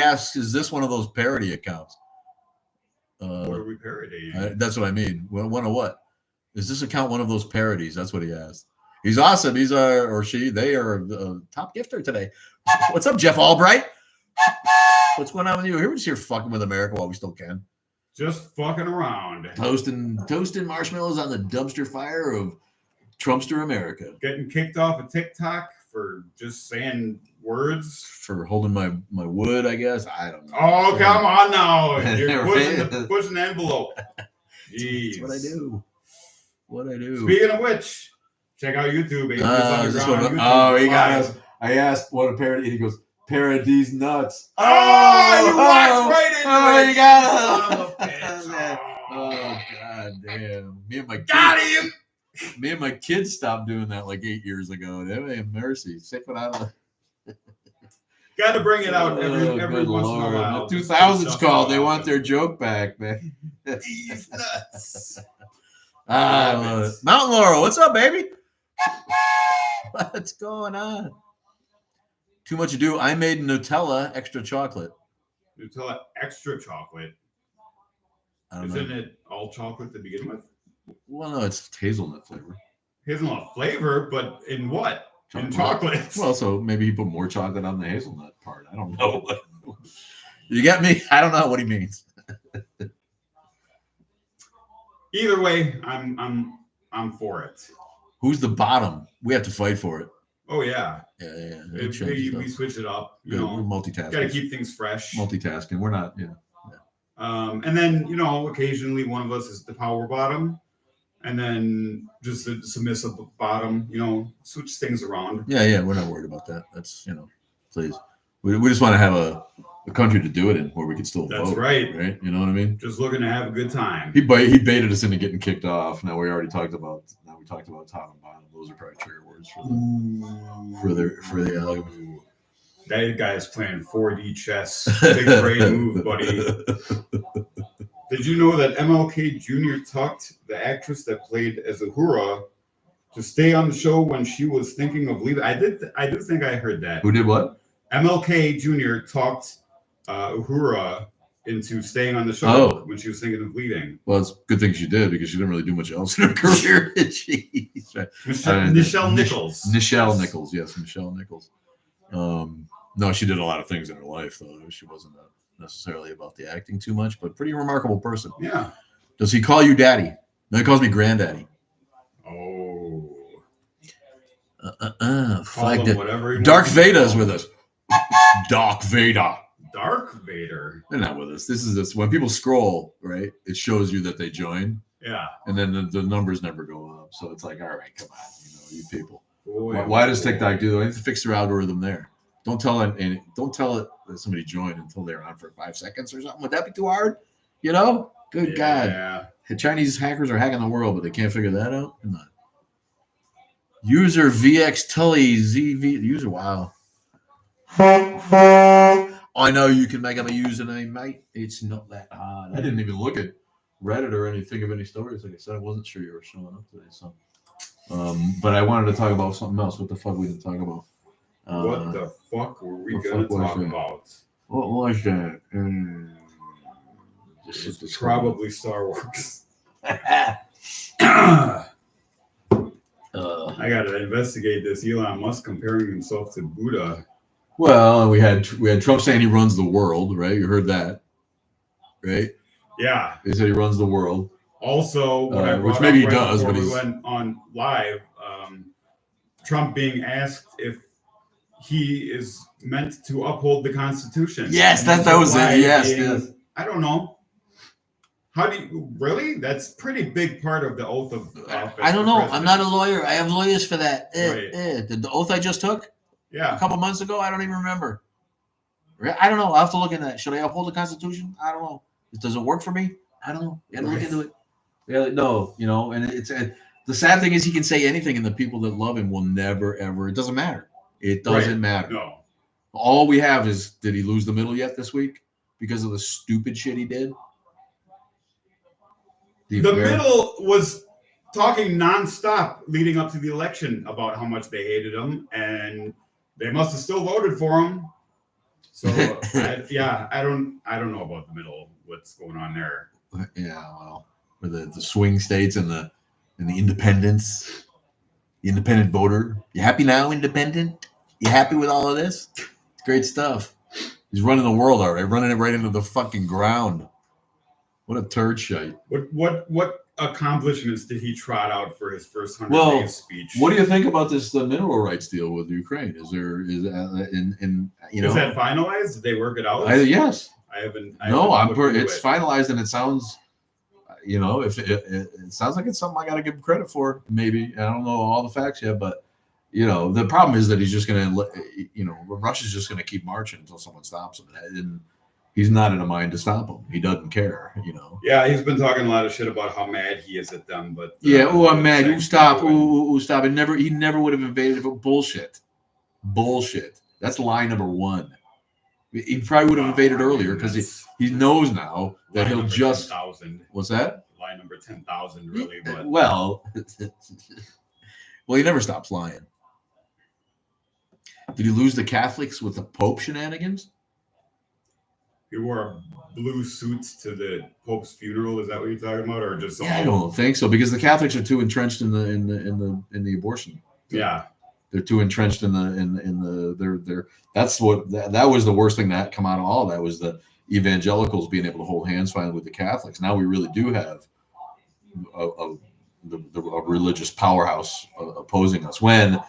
asks, is this one of those parody accounts? What are we parodying? That's what I mean. One of what? Is this account one of those parodies? That's what he asked. He's awesome. They are a top gifter today. What's up, Jeff Albright? What's going on with you? We're just here fucking with America while we still can. Just fucking around. Toasting marshmallows on the dumpster fire of Trumpster America. Getting kicked off of TikTok for just saying words. For holding my wood, I guess. I don't know. Oh, come on now. You're pushing the envelope. Jeez. That's what I do. Speaking of which, check out YouTube. He got us. I asked what a parody, and he goes, Paradise nuts. Oh, you walked right into it. You got it. Oh, god damn. Me and my kids stopped doing that like 8 years ago. They have mercy. Sick it out of Got to bring it out every once in a while. The 2000s called. They want their joke back, man. These nuts. I love it. Mountain Laurel, what's up, baby? What's going on? Too much ado. I made Nutella extra chocolate. Nutella extra chocolate. Isn't it all chocolate to begin with? Well, no, it's hazelnut flavor. Hazelnut flavor, but in what? In chocolate. Well, so maybe he put more chocolate on the hazelnut part. I don't know. You get me? I don't know what he means. Either way, I'm for it. Who's the bottom? We have to fight for it. Oh yeah. Yeah. We switch it up. We're multitasking. Got to keep things fresh. Multitasking. We're not. Yeah. And then occasionally one of us is the power bottom, and then just the submissive bottom. Switch things around. Yeah. We're not worried about that. That's please. We just want to have a country to do it in where we can still vote. That's right. Right. You know what I mean? Just looking to have a good time. He baited us into getting kicked off. Now we already talked about. Now we talked about top and bottom. Those are probably trigger words for the. That guy is playing 4D chess. Big brain move, buddy. Did you know that MLK Jr. talked the actress that played as Uhura to stay on the show when she was thinking of leaving? I do think I heard that. Who did what? MLK Jr. talked Uhura into staying on the show when she was thinking of leaving. Well, it's a good thing she did because she didn't really do much else in her career, did she? Nichelle Nichols. Nichelle Nichols, yes, Nichelle Nichols. No, she did a lot of things in her life, though. She wasn't necessarily about the acting too much, but pretty remarkable person. Yeah. Does he call you daddy? No, he calls me granddaddy. Oh. Call Flagged him it. whatever he Dark wants to Vader's call with him. us. Dark Vader. Dark Vader. They're not with us. This is this. When people scroll, right, it shows you that they join, Yeah. and then the numbers never go up. So it's like, all right, come on, you people. Boy, Why does boy. TikTok do that? They need to fix their algorithm there. Don't tell it that somebody joined until they're on for 5 seconds or something. Would that be too hard? You know? Good God. Yeah. The Chinese hackers are hacking the world, but they can't figure that out. Come on. User VX Tully ZV user. Wow. I know you can make up a username, mate. It's not that hard. I didn't even look at Reddit or anything of any stories. Like I said, I wasn't sure you were showing up today. So, but I wanted to talk about something else. What the fuck we didn't talk about? What the fuck were we what gonna fuck was talk that? about? What was that? It's probably Star Wars. I gotta investigate this Elon Musk comparing himself to Buddha. Well, and we had Trump saying he runs the world, right? You heard that, right? Yeah. They said he runs the world. Also, what I brought which maybe up he right does, before but we he's went on live, Trump being asked if he is meant to uphold the Constitution. yes, And that was reply it. Yes, being, yes. I don't know. How do you really? That's a pretty big part of the oath of office. I don't for know. president. I'm not a lawyer. I have lawyers for that. Right. The oath I just took a Yeah. couple months ago, I don't even remember. I don't know. I'll have to look into that. Should I uphold the Constitution? I don't know. Does it work for me? I don't know. You got to look Right. into it. Yeah, no, and it's the sad thing is he can say anything, and the people that love him will never ever. It doesn't matter. It doesn't Right. matter. No. All we have is, did he lose the middle yet this week because of the stupid shit he did? The middle was talking nonstop leading up to the election about how much they hated him, and they must have still voted for him. So I don't know about the middle. What's going on there? Yeah, well, for the swing states and the independents, the independent voter. You happy now, independent? You happy with all of this? It's great stuff. He's running the world, all right, running it right into the fucking ground. What a turd shite. What accomplishments did he trot out for his first 100 days speech? What do you think about this mineral rights deal with Ukraine? Is that finalized? Did they work it out? Yes. I haven't. It's finalized, and it sounds, if it sounds like it's something I got to give him credit for. Maybe I don't know all the facts yet, but the problem is that he's just going to, Russia's just going to keep marching until someone stops him, and he's not in a mind to stop him. He doesn't care, Yeah, he's been talking a lot of shit about how mad he is at them, but I'm mad. Stop. Stop. He never would have invaded it. Bullshit. That's lie number one. He probably would have invaded earlier because he knows now that he'll just. 10,000. What's that? Lie number 10,000, really. But well, he never stops lying. Did he lose the Catholics with the Pope shenanigans? He wore blue suits to the Pope's funeral. Is that what you're talking about, or just? I don't think so, because the Catholics are too entrenched in the abortion. Yeah. They're too entrenched in the that was the worst thing that come out of all that was the evangelicals being able to hold hands finally with the Catholics. Now we really do have a religious powerhouse opposing us. When,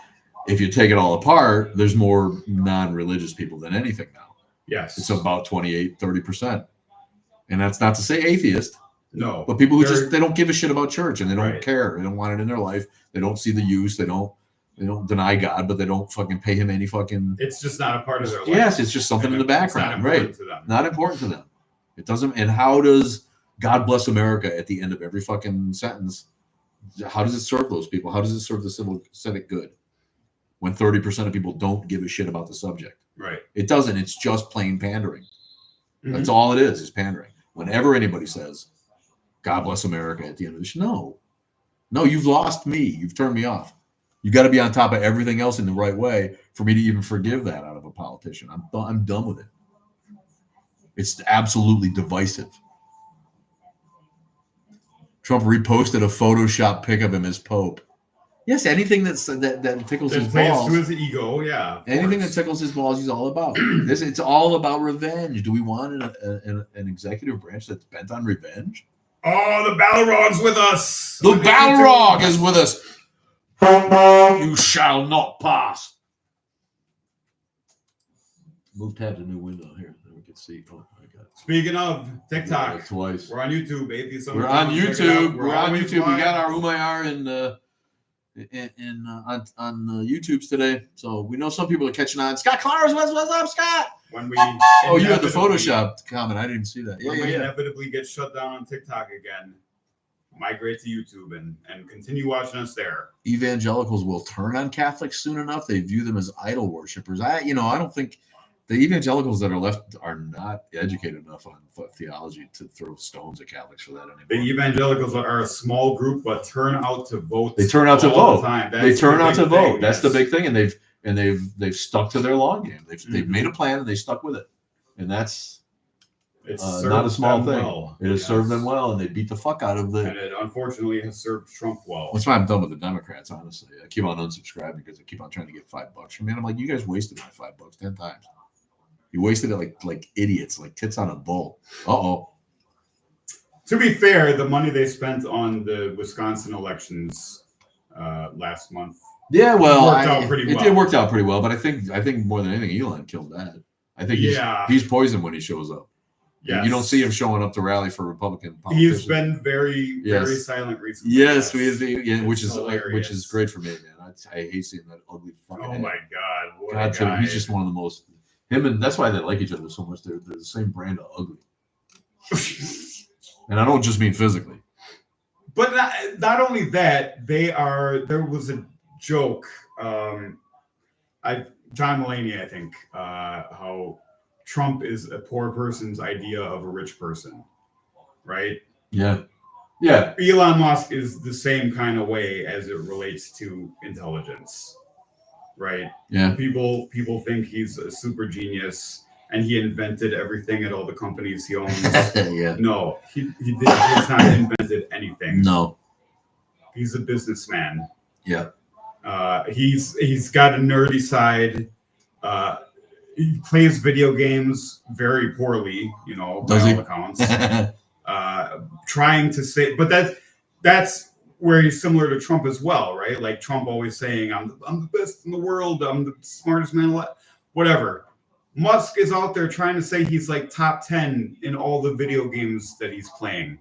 if you take it all apart, there's more non-religious people than anything now. Yes. It's about 28-30%. And that's not to say atheist. No. But people who they don't give a shit about church, and they don't Right. care. They don't want it in their life. They don't see the use. They don't deny God, but they don't fucking pay him any fucking. It's just not a part of their life. Yes, it's just something in the background, right? Not important to them. It doesn't. And how does God bless America at the end of every fucking sentence? How does it serve those people? How does it serve the civic good when 30% of people don't give a shit about the subject? Right. It doesn't. It's just plain pandering. Mm-hmm. That's all it is pandering. Whenever anybody says, God bless America at the end of this, no, you've lost me. You've turned me off. You got to be on top of everything else in the right way for me to even forgive that out of a politician. I'm done with it. It's absolutely divisive. Trump reposted a Photoshop pic of him as Pope. Yes, anything that tickles his balls. To his ego, yeah. Anything that tickles his balls, he's all about. It's all about revenge. Do we want an executive branch that's bent on revenge? Oh, the Balrog's with us. The Balrog is with us. You shall not pass. Move tab to new window here. Then we can see. Oh my god. Speaking of TikTok, twice. We're on YouTube. Atheist We're on YouTube. We're on always YouTube. live. We got our Umayar on YouTubes today. So we know some people are catching on. Scott Clars, what's up, Scott? When we Oh, you had the Photoshop comment. I didn't see that. When we inevitably get shut down on TikTok again, migrate to YouTube and continue watching us there. Evangelicals will turn on Catholics soon enough. They view them as idol worshippers. I don't think the evangelicals that are left are not educated enough on theology to throw stones at Catholics for that anymore. The evangelicals are a small group, but turn out to vote. They turn out to vote. They turn out to vote. That's the big thing, and they've stuck to their long game. They've made a plan and they stuck with it, and that's not a small thing. Well. It has served them well, and they beat the fuck out of And it unfortunately has served Trump well. That's why I'm done with the Democrats. Honestly, I keep on unsubscribing because they keep on trying to get $5 from me. And I'm like, you guys wasted my $5 10 times. You wasted it like idiots, like tits on a bull. Uh-oh. To be fair, the money they spent on the Wisconsin elections last month. Yeah, well, it worked out pretty well. But I think more than anything, Elon killed that. I think he's poisoned when he shows up. Yes. You don't see him showing up to rally for Republican politicians. He's been very silent recently. Yes, which is great for me, man. I hate seeing that ugly fucking. Oh head. My God! He's just one of the most. Him and that's why they like each other so much. They're the same brand of ugly. And I don't just mean physically. But not only that, there was a joke. John Mulaney, I think, how Trump is a poor person's idea of a rich person, right? Yeah. Yeah. Elon Musk is the same kind of way as it relates to intelligence, right? Yeah. People think he's a super genius and he invented everything at all the companies he owns. Yeah. No, he did. He's not invented anything. No. He's a businessman. Yeah. He's got a nerdy side. He plays video games very poorly, by all accounts. Trying to say, but that's where he's similar to Trump as well, right? Like Trump always saying, "I'm the best in the world. I'm the smartest man alive." Whatever. Musk is out there trying to say he's like top 10 in all the video games that he's playing.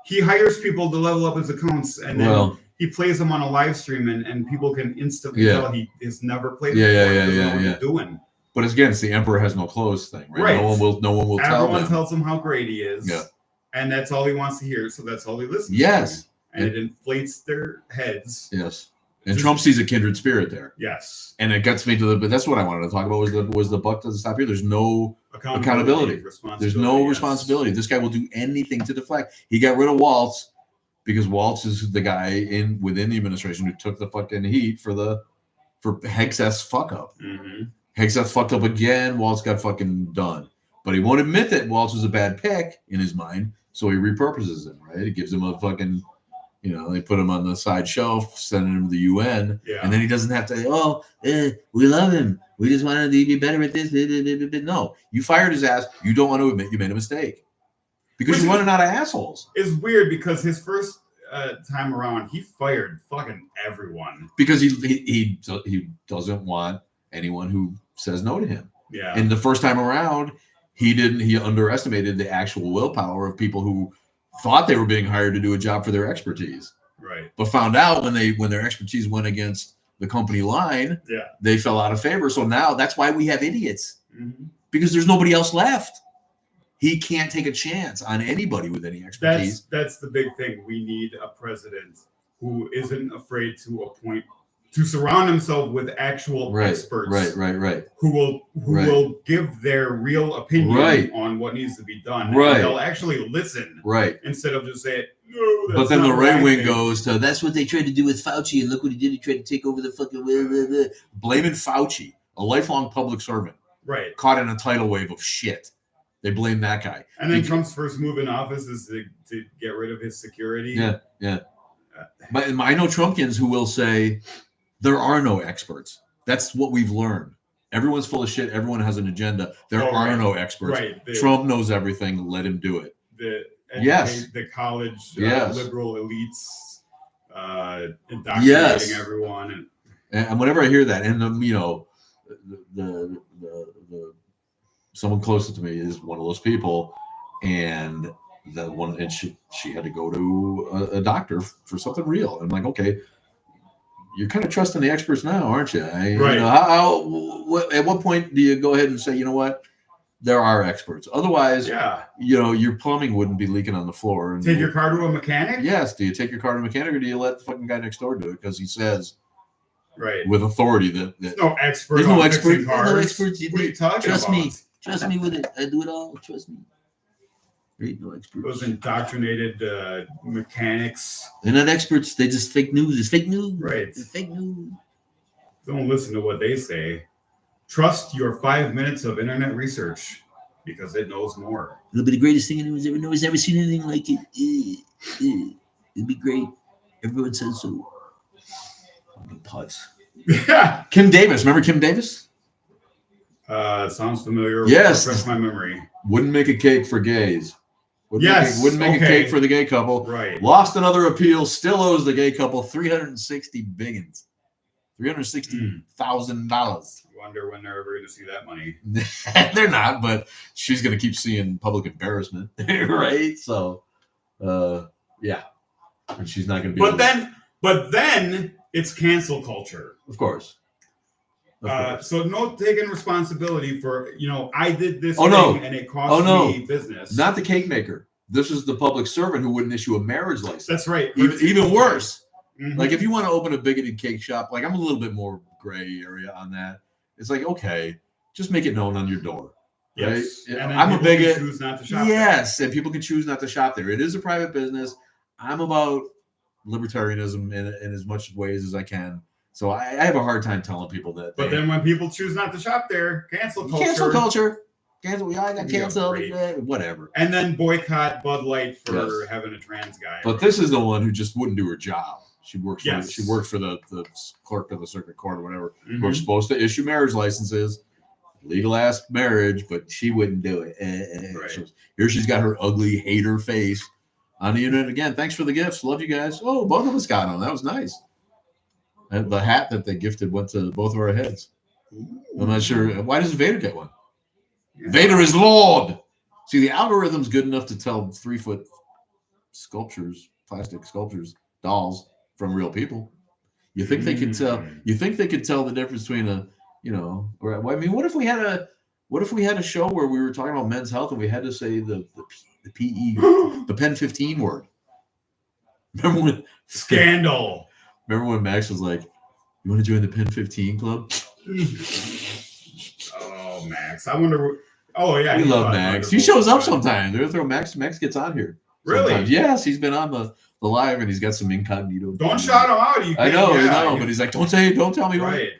He hires people to level up his accounts, and then he plays them on a live stream, and people can instantly tell he has never played. Yeah. Doing. But again, it's the emperor has no clothes thing, right? No one will tell him. Everyone tells him how great he is. Yeah. And that's all he wants to hear, so that's all he listens to. Yes. And it inflates their heads. Yes. And Trump sees a kindred spirit there. Yes. And it gets me to but that's what I wanted to talk about was the buck doesn't stop here. There's no accountability. There's no responsibility. This guy will do anything to deflect. He got rid of Waltz because Waltz is the guy within the administration who took the fucking heat for Hegseth's fuck up. Mm-hmm. Hegseth fucked up again. Waltz got fucking done. But he won't admit that Waltz was a bad pick in his mind, so he repurposes him, right? He gives him a fucking, they put him on the side shelf, sending him to the UN, and then he doesn't have to, we love him. We just wanted to be better at this. No, you fired his ass. You don't want to admit you made a mistake because you're running out of assholes. It's weird because his first time around, he fired fucking everyone. Because he doesn't want anyone who says no to him. Yeah. And the first time around, he underestimated the actual willpower of people who thought they were being hired to do a job for their expertise. Right. But found out when their expertise went against the company line, they fell out of favor. So now that's why we have idiots. Mm-hmm. Because there's nobody else left. He can't take a chance on anybody with any expertise. That's the big thing. We need a president who isn't afraid to surround himself with actual experts. Right. Who will give their real opinion on what needs to be done. Right. And they'll actually listen. Right. Instead of just saying, no, that's but then the right wing thing. Goes to, that's what they tried to do with Fauci, and look what he did. He tried to take over the fucking blaming Fauci, a lifelong public servant. Right. Caught in a tidal wave of shit. They blame that guy. And then Trump's first move in office is to get rid of his security. Yeah. But I know Trumpians who will say, there are no experts. That's what we've learned. Everyone's full of shit. Everyone has an agenda. There are no experts. Right. Trump knows everything. Let him do it. The college liberal elites indoctrinating everyone. And whenever I hear that, and the someone closest to me is one of those people, and she had to go to a doctor for something real. I'm like, okay, you're kind of trusting the experts now, aren't you? Right. You know, at what point do you go ahead and say, you know what? There are experts. Otherwise, your plumbing wouldn't be leaking on the floor. And take your car to a mechanic? Yes. Do you take your car to a mechanic, or do you let the fucking guy next door do it because he says, with authority that there's no expert. There's no expert. There's no experts. What are you talking Trust about? me. Trust me with it. I do it all. Trust me. There ain't no experts. Those indoctrinated mechanics. They're not experts. They just fake news. It's fake news. Right. It's fake news. Don't listen to what they say. Trust your 5 minutes of internet research because it knows more. It'll be the greatest thing anyone's ever known. Never seen anything like it. It'll be great. Everyone says so. Putz. Yeah. Kim Davis. Remember Kim Davis? Sounds familiar. Yes. Refresh my memory. Wouldn't make a cake for gays. Wouldn't make a cake for the gay couple. Right. Lost another appeal. Still owes the gay couple $360,000. $360,000. Wonder when they're ever going to see that money. They're not, but she's going to keep seeing public embarrassment, right? So, yeah, and she's not going to be. But then it's cancel culture. Of course. So no taking responsibility for, I did this thing and it cost me business. Not the cake maker. This is the public servant who wouldn't issue a marriage license. That's right. Even worse. Mm-hmm. Like if you want to open a bigoted cake shop, like I'm a little bit more gray area on that. It's like, okay, just make it known on your door. Yes. Right? And I'm a bigot. Choose not to shop there. And people can choose not to shop there. It is a private business. I'm about libertarianism in as much ways as I can. So I have a hard time telling people that. But then when people choose not to shop there, cancel culture. We all got canceled. Whatever. And then boycott Bud Light for having a trans guy. But this is the one who just wouldn't do her job. She works for the clerk of the circuit court or whatever. Mm-hmm. We're supposed to issue marriage licenses, legal ass marriage, but she wouldn't do it. Right. So here she's got her ugly hater face on the internet again. Thanks for the gifts. Love you guys. Oh, both of us got them. That was nice. And the hat that they gifted went to both of our heads. Ooh. I'm not sure. Why doesn't Vader get one? Yeah. Vader is Lord. See, the algorithm's good enough to tell 3-foot sculptures, plastic sculptures, dolls from real people. You think they could tell? You think they could tell the difference between I mean, what if we had a show where we were talking about men's health and we had to say the PE, the Pen 15 word? Remember when scandal? Remember when Max was like, "You want to join the Pen 15 club?" Oh, Max! I wonder. Oh yeah, we love Max. He shows up sometimes. They're throw Max. Max gets on here. Really? Sometimes. Yes, he's been on the live and he's got some incognito. Don't shout him out. I know, but he's like, don't tell me right.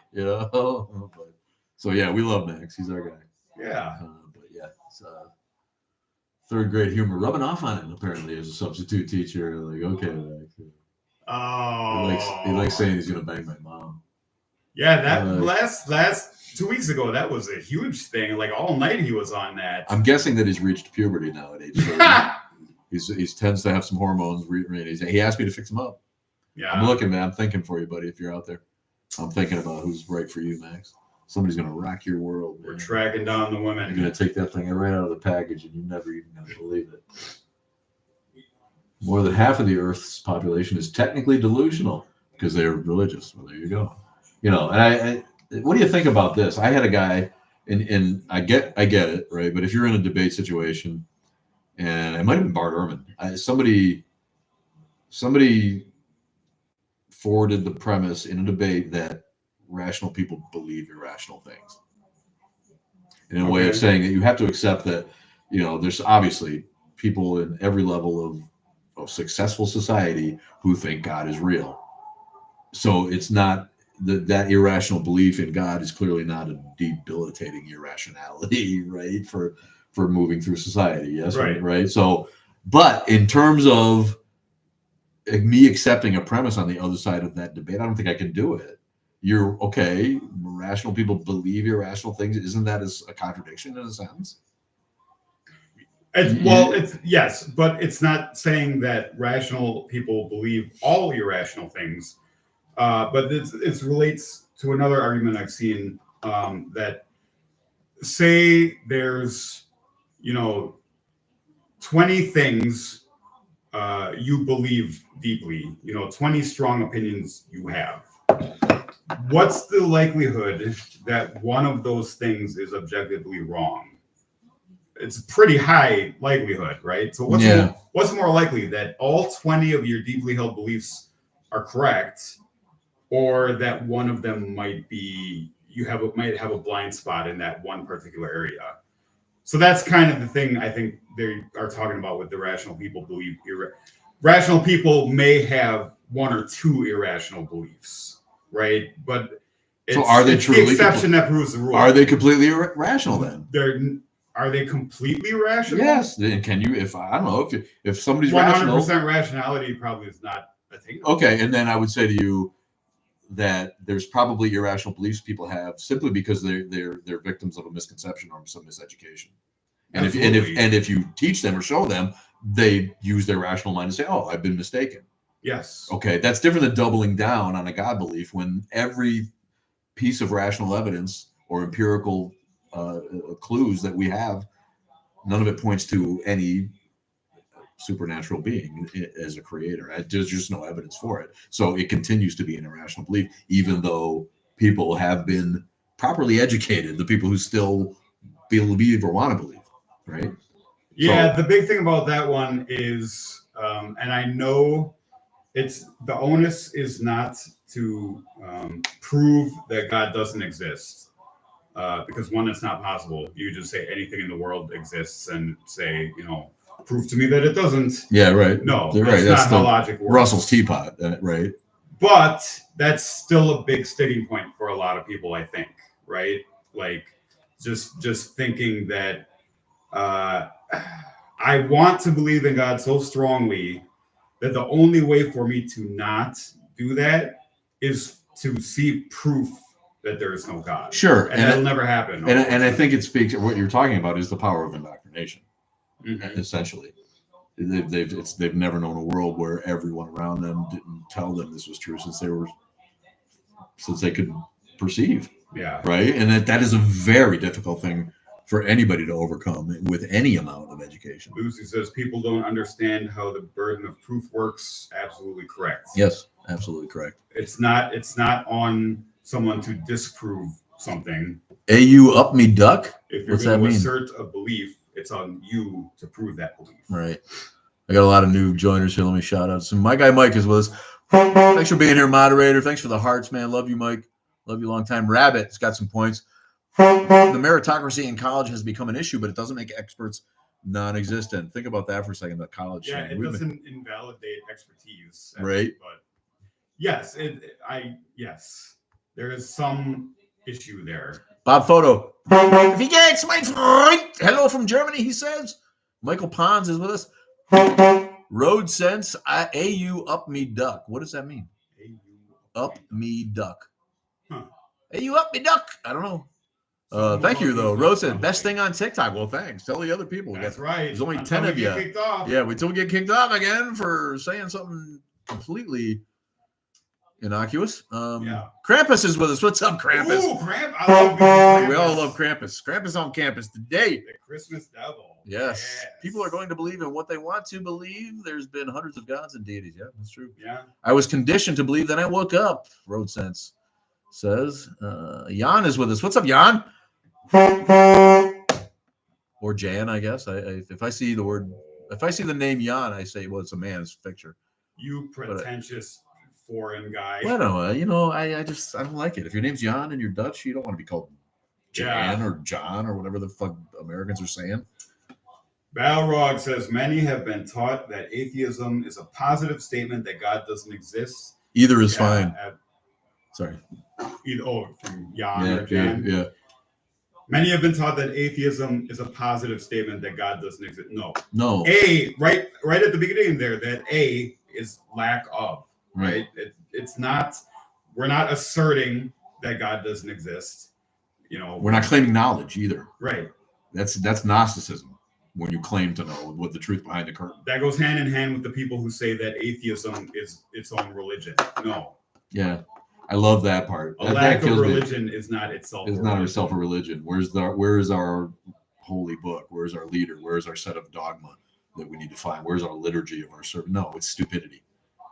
So yeah, we love Max. He's our guy. Yeah. But yeah, it's third grade humor rubbing off on him apparently as a substitute teacher. Like, okay, Max. Oh. He likes saying he's gonna bang my mom. Yeah, that last 2 weeks ago, that was a huge thing. Like all night he was on that. I'm guessing that he's reached puberty now at age 30. He tends to have some hormones. He asked me to fix him up. Yeah. I'm looking, man. I'm thinking for you, buddy, if you're out there. I'm thinking about who's right for you, Max. Somebody's going to rock your world, man. We're tracking down the women. You're going to take that thing right out of the package, and you're never even going to believe it. More than half of the Earth's population is technically delusional because they're religious. Well, there you go. And I what do you think about this? I had a guy, and I get it, right? But if you're in a debate situation, and it might have been Bart Ehrman. Somebody forwarded the premise in a debate that rational people believe irrational things. In a way of saying that you have to accept that, there's obviously people in every level of successful society who think God is real. So it's not that irrational belief in God is clearly not a debilitating irrationality, right? For moving through society. Yes. Right. So, but in terms of me accepting a premise on the other side of that debate, I don't think I can do it. You're okay. Rational people believe irrational things. Isn't that a contradiction in a sense? It's yes, but it's not saying that rational people believe all irrational things. But it relates to another argument I've seen that say there's 20 things you believe deeply, 20 strong opinions you have. What's the likelihood that one of those things is objectively wrong? It's a pretty high likelihood, right? So what's more likely, that all 20 of your deeply held beliefs are correct, or that one of them might have a blind spot in that one particular area? So that's kind of the thing I think they are talking about with the rational people believe. Rational people may have one or two irrational beliefs, right? But so are they truly the exception that proves the rule? Are they completely irrational then? Are they completely rational? Yes. Then can you? If I don't know if somebody's 100% rationality probably is not attainable. Okay, and then I would say to you that there's probably irrational beliefs people have simply because they're victims of a misconception or some miseducation. And if you teach them or show them, they use their rational mind to say, "Oh, I've been mistaken." Yes. Okay, that's different than doubling down on a God belief when every piece of rational evidence or empirical clues that we have, none of it points to any supernatural being as a creator. There's just no evidence for it. So it continues to be an irrational belief, even though people have been properly educated, the people who still believe or want to believe, right? Yeah, the big thing about that one is, and I know the onus is not to prove that God doesn't exist, because one, it's not possible. You just say anything in the world exists and say, prove to me that it doesn't. Yeah, right. No, that's not how logic works. Russell's teapot, right? But that's still a big sticking point for a lot of people, I think, right? Like just thinking that I want to believe in God so strongly that the only way for me to not do that is to see proof that there is no God. Sure. And that'll never happen. And I think it speaks, what you're talking about is the power of indoctrination, essentially. They've never known a world where everyone around them didn't tell them this was true since they could perceive. Yeah. Right. And that is a very difficult thing for anybody to overcome with any amount of education. Lucy says people don't understand how the burden of proof works. Absolutely correct. Yes, absolutely correct. It's not on someone to disprove something. AU up me duck? If you're going to assert a belief, it's on you to prove that belief. Right. I got a lot of new joiners here. Let me shout out. So my guy Mike is with us. Thanks for being here, moderator. Thanks for the hearts, man. Love you, Mike. Love you long time. Rabbit's got some points. The meritocracy in college has become an issue, but it doesn't make experts non-existent. Think about that for a second. The college. Yeah, it doesn't invalidate expertise. Right. But yes, there is some issue there. Bob Photo. If he gets my friend, hello from Germany, he says. Michael Pons is with us. Road sense, AU up me duck. What does that mean? Up me duck. Huh. AU up me duck. I don't know. Thank you, though. Rose said, best thing on TikTok. Well, thanks. Tell the other people. That's right. There's only 10 of you. Yeah, until we get kicked off again for saying something completely innocuous. Krampus is with us. What's up, Krampus? Ooh, Krampus. We all love Krampus. Krampus on campus today. The Christmas devil. Yes. People are going to believe in what they want to believe. There's been hundreds of gods and deities. Yeah, that's true. Yeah. I was conditioned to believe, then I woke up. Road sense says. Jan is with us. What's up, Jan? Or Jan, I guess. If I see the name Jan, I say, well, it's a man's picture. You pretentious foreign guy. Well, no, I don't like it. If your name's Jan and you're Dutch, you don't want to be called Jan or John or whatever the fuck Americans are saying. Balrog says many have been taught that atheism is a positive statement that God doesn't exist. Either is fine. Sorry. From Jan or Jan. Yeah. Many have been taught that atheism is a positive statement that God doesn't exist. No. Right at the beginning there, that A is lack of. Right. It's not. We're not asserting that God doesn't exist. We're not claiming knowledge either. Right. That's Gnosticism. when you claim to know what the truth behind the curtain. That goes hand in hand with the people who say that atheism is its own religion. No. Yeah, I love that part. A lack of religion is not itself. It's not itself a religion. Where is our holy book? Where's our leader? Where's our set of dogma that we need to find? Where's our liturgy of our service? No, it's stupidity.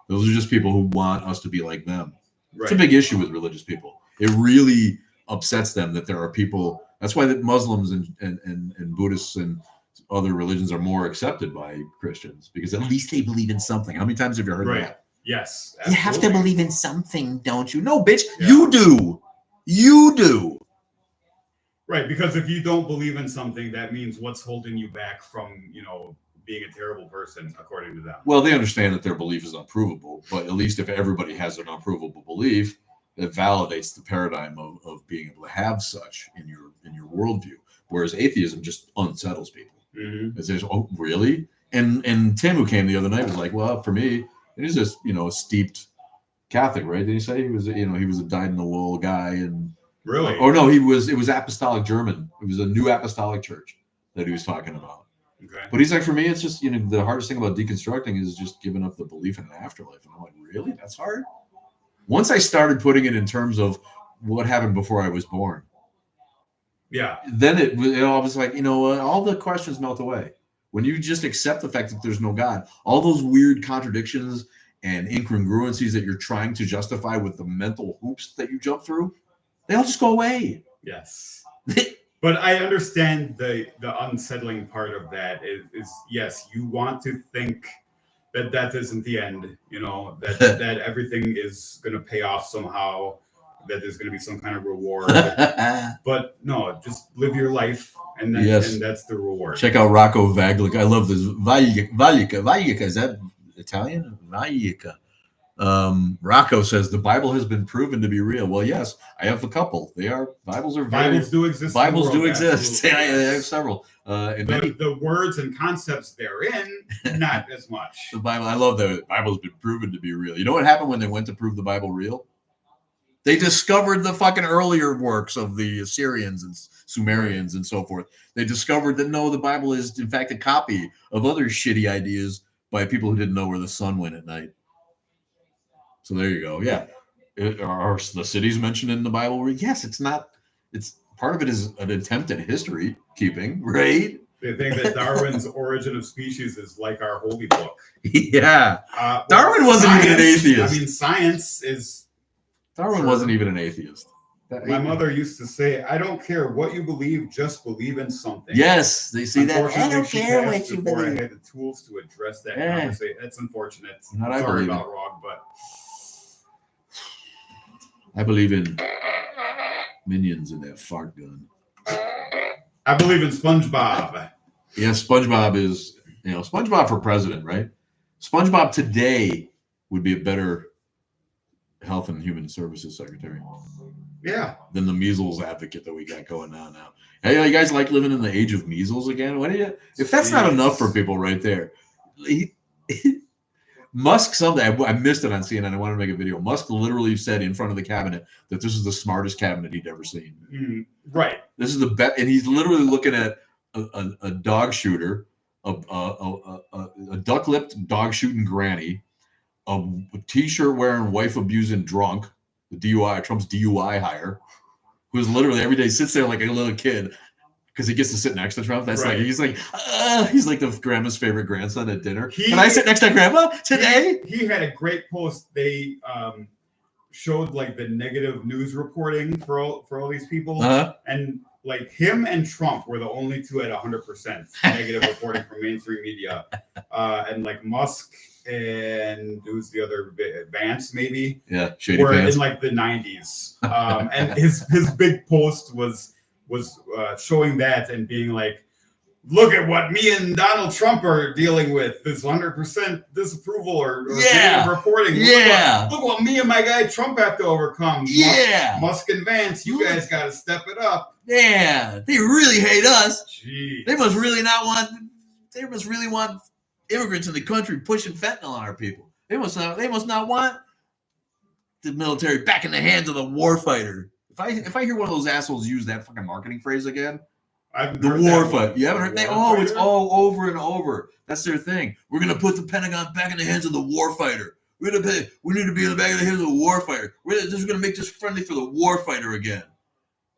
Those are just people who want us to be like them. Right. It's a big issue with religious people. It really upsets them that there are people. That's why that Muslims and Buddhists and other religions are more accepted by Christians, because at least they believe in something. How many times have you heard that? Yes. Absolutely. You have to believe in something, don't you? No, bitch, you do. You do. Right, because if you don't believe in something, that means what's holding you back from, being a terrible person, according to them. Well, they understand that their belief is unprovable, but at least if everybody has an unprovable belief, it validates the paradigm of being able to have such in your worldview. Whereas atheism just unsettles people. Mm-hmm. It says, "Oh, really?" And Tim, who came the other night, was like, "Well, for me, it is just a steeped Catholic, right? Did he say he was he was a dyed-in-the-wool guy and really? Oh no, it was apostolic German. It was a new apostolic church that he was talking about. Okay. But he's like, for me, it's just the hardest thing about deconstructing is just giving up the belief in an afterlife. And I'm like, really? That's hard? Once I started putting it in terms of what happened before I was born. Yeah. Then it was like, all the questions melt away. When you just accept the fact that there's no God, all those weird contradictions and incongruencies that you're trying to justify with the mental hoops that you jump through, they all just go away. Yes. But I understand the unsettling part of that is yes, you want to think that death isn't the end, that everything is going to pay off somehow, that there's going to be some kind of reward. But no, just live your life, and that's the reward. Check out Rocco Vaglica. I love this. Vaglica. Is that Italian? Vaglica. Rocco says the Bible has been proven to be real. Well, yes, I have a couple. Bibles do exist. Bibles do exist. I have several. The words and concepts therein, not as much. The Bible, I love that. The Bible's been proven to be real. You know what happened when they went to prove the Bible real? They discovered the fucking earlier works of the Assyrians and Sumerians and so forth. They discovered that no, the Bible is in fact a copy of other shitty ideas by people who didn't know where the sun went at night. So there you go. Yeah. Are the cities mentioned in the Bible? Yes, it's not. It's part of it is an attempt at history keeping, right? They think that Darwin's Origin of Species is like our holy book. Yeah. Darwin wasn't even an atheist. I mean, science is. Darwin wasn't even an atheist. My mother used to say, "I don't care what you believe, just believe in something." Yes, they see that. I don't care what you believe. I had the tools to address that conversation. That's unfortunate. I'm sorry about wrong, but. I believe in Minions and that fart gun. I believe in SpongeBob. Yeah, SpongeBob is, SpongeBob for president, right? SpongeBob today would be a better Health and Human Services Secretary. Yeah. Than the measles advocate that we got going on now. Hey, you guys like living in the age of measles again? What do you? If that's not enough for people right there. Musk someday, I missed it on CNN. I wanted to make a video. Musk literally said in front of the cabinet that this is the smartest cabinet he'd ever seen. Mm, right. This is the best, and he's literally looking at a dog shooter, a duck-lipped dog shooting granny, a t-shirt wearing wife abusing drunk, the DUI, Trump's DUI hire, who's literally every day sits there like a little kid. Because he gets to sit next to Trump. That's right. He's like the grandma's favorite grandson at dinner. Can I sit next to grandma today? He had a great post. They showed like the negative news reporting for all these people, and like him and Trump were the only two at 100% negative reporting from mainstream media, and like Musk and who's the other, Vance maybe? Yeah, Shady were Vance. in like the 90s, and his big post was showing that and being like, look at what me and Donald Trump are dealing with, this 100% disapproval or negative reporting. Look what me and my guy Trump have to overcome. Musk and Vance, you guys got to step it up. Yeah, they really hate us. Jeez. They must really want immigrants in the country pushing fentanyl on our people. They must not want the military back in the hands of the warfighter. If I hear one of those assholes use that fucking marketing phrase again, The war fight. You haven't heard? It's all over and over. That's their thing. We're gonna put the Pentagon back in the hands of the warfighter. We need to be in the back of the hands of the warfighter. We're gonna make this friendly for the warfighter again.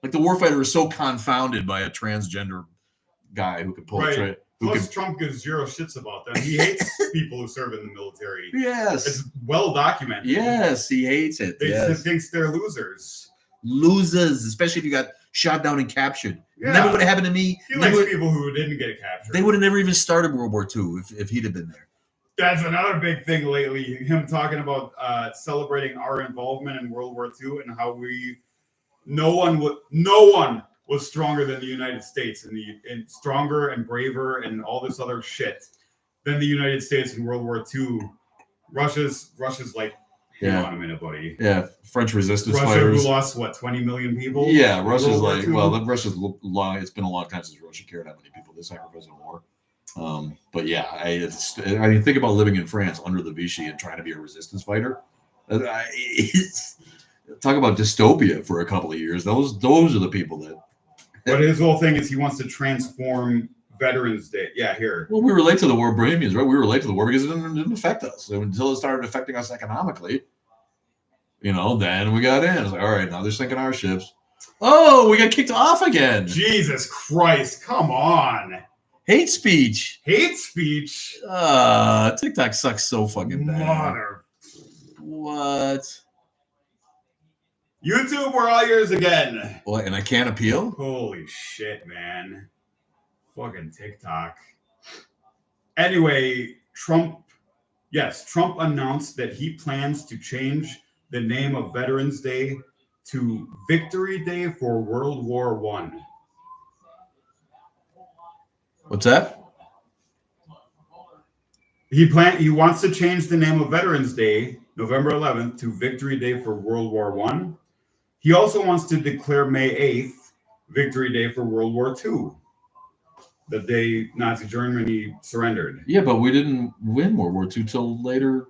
Like the warfighter is so confounded by a transgender guy who can pull a trade. Plus, Trump gives zero shits about them. He hates people who serve in the military. Yes. It's well documented. Yes, he hates it. He thinks they're losers. Losers, especially if you got shot down and captured. Yeah. Never would have happened to me. He likes people who didn't get captured. They would have never even started World War II if he'd have been there. That's another big thing lately. Him talking about celebrating our involvement in World War II and how no one was stronger than the United States and stronger and braver and all this other shit than the United States in World War II. Russia's like, hang on a minute, buddy. Yeah, French resistance fighters. Who lost, 20 million people? Yeah, Russia's like, Russia's long. It's been a long time since Russia cared how many people they sacrificed in war. But yeah, I mean, think about living in France under the Vichy and trying to be a resistance fighter. Talk about dystopia for a couple of years. Those are the people that. But his whole thing is he wants to transform Veterans Day. Yeah, here. Well, we relate to the war, Bohemians, right? We relate to the war because it didn't affect us. So until it started affecting us economically, then we got in. It's like, all right, now they're sinking our ships. Oh, we got kicked off again. Jesus Christ, come on. Hate speech. TikTok sucks so fucking bad. What? YouTube, we're all yours again. What? And I can't appeal? Holy shit, man. Fucking TikTok. Anyway, Trump announced that he plans to change the name of Veterans Day to Victory Day for World War I. What's that? He wants to change the name of Veterans Day, November 11th, to Victory Day for World War I. He also wants to declare May 8th Victory Day for World War II, the day Nazi Germany surrendered. Yeah, but we didn't win World War II till later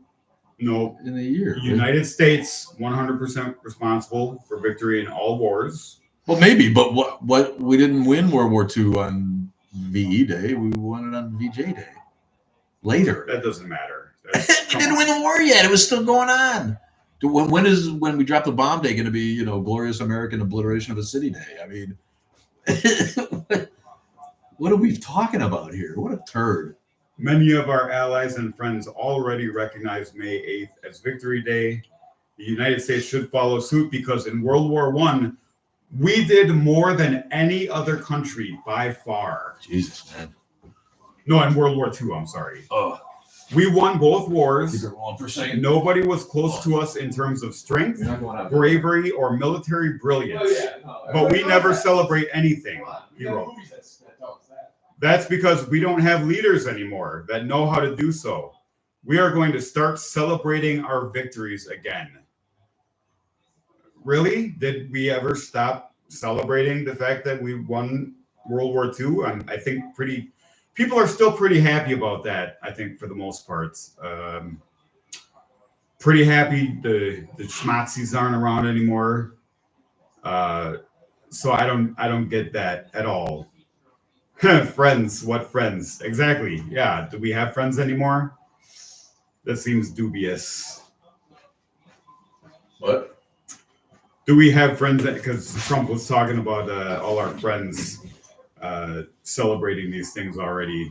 in the year. The United States, 100% responsible for victory in all wars. Well, maybe, but what we didn't win World War II on VE Day. We won it on VJ Day. Later. That doesn't matter. We didn't win the war yet. It was still going on. When we drop the bomb day going to be, glorious American obliteration of a city day? I mean, what are we talking about here? What a turd. Many of our allies and friends already recognize May 8th as Victory Day. The United States should follow suit because in World War I, we did more than any other country by far. Jesus, man. No, in World War II, I'm sorry. Oh. We won both wars. Nobody was close to us in terms of strength, bravery, or military brilliance. But we never celebrate anything, he wrote. That's because we don't have leaders anymore that know how to do so. We are going to start celebrating our victories again. Really? Did we ever stop celebrating the fact that we won World War II? I think people are still pretty happy about that, I think, for the most part. Pretty happy the schmazzies aren't around anymore. So I don't get that at all. Friends, what friends? Exactly. Yeah. Do we have friends anymore? That seems dubious. What? Do we have friends? Because Trump was talking about all our friends celebrating these things already.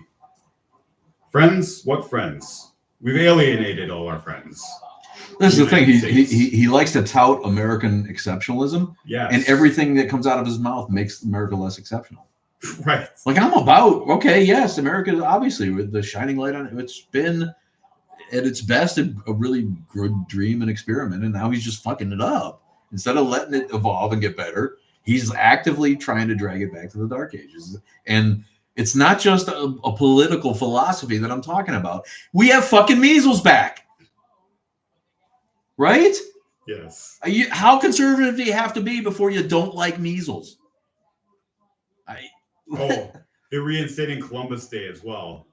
Friends? What friends? We've alienated all our friends. This is the thing. He likes to tout American exceptionalism. Yes. And everything that comes out of his mouth makes America less exceptional. Right. Like yes, America is obviously with the shining light on it. It's been at its best a really good dream and experiment, and now he's just fucking it up. Instead of letting it evolve and get better, he's actively trying to drag it back to the Dark Ages. And it's not just a political philosophy that I'm talking about. We have fucking measles back. Right? Yes. How conservative do you have to be before you don't like measles? They're reinstating Columbus Day as well.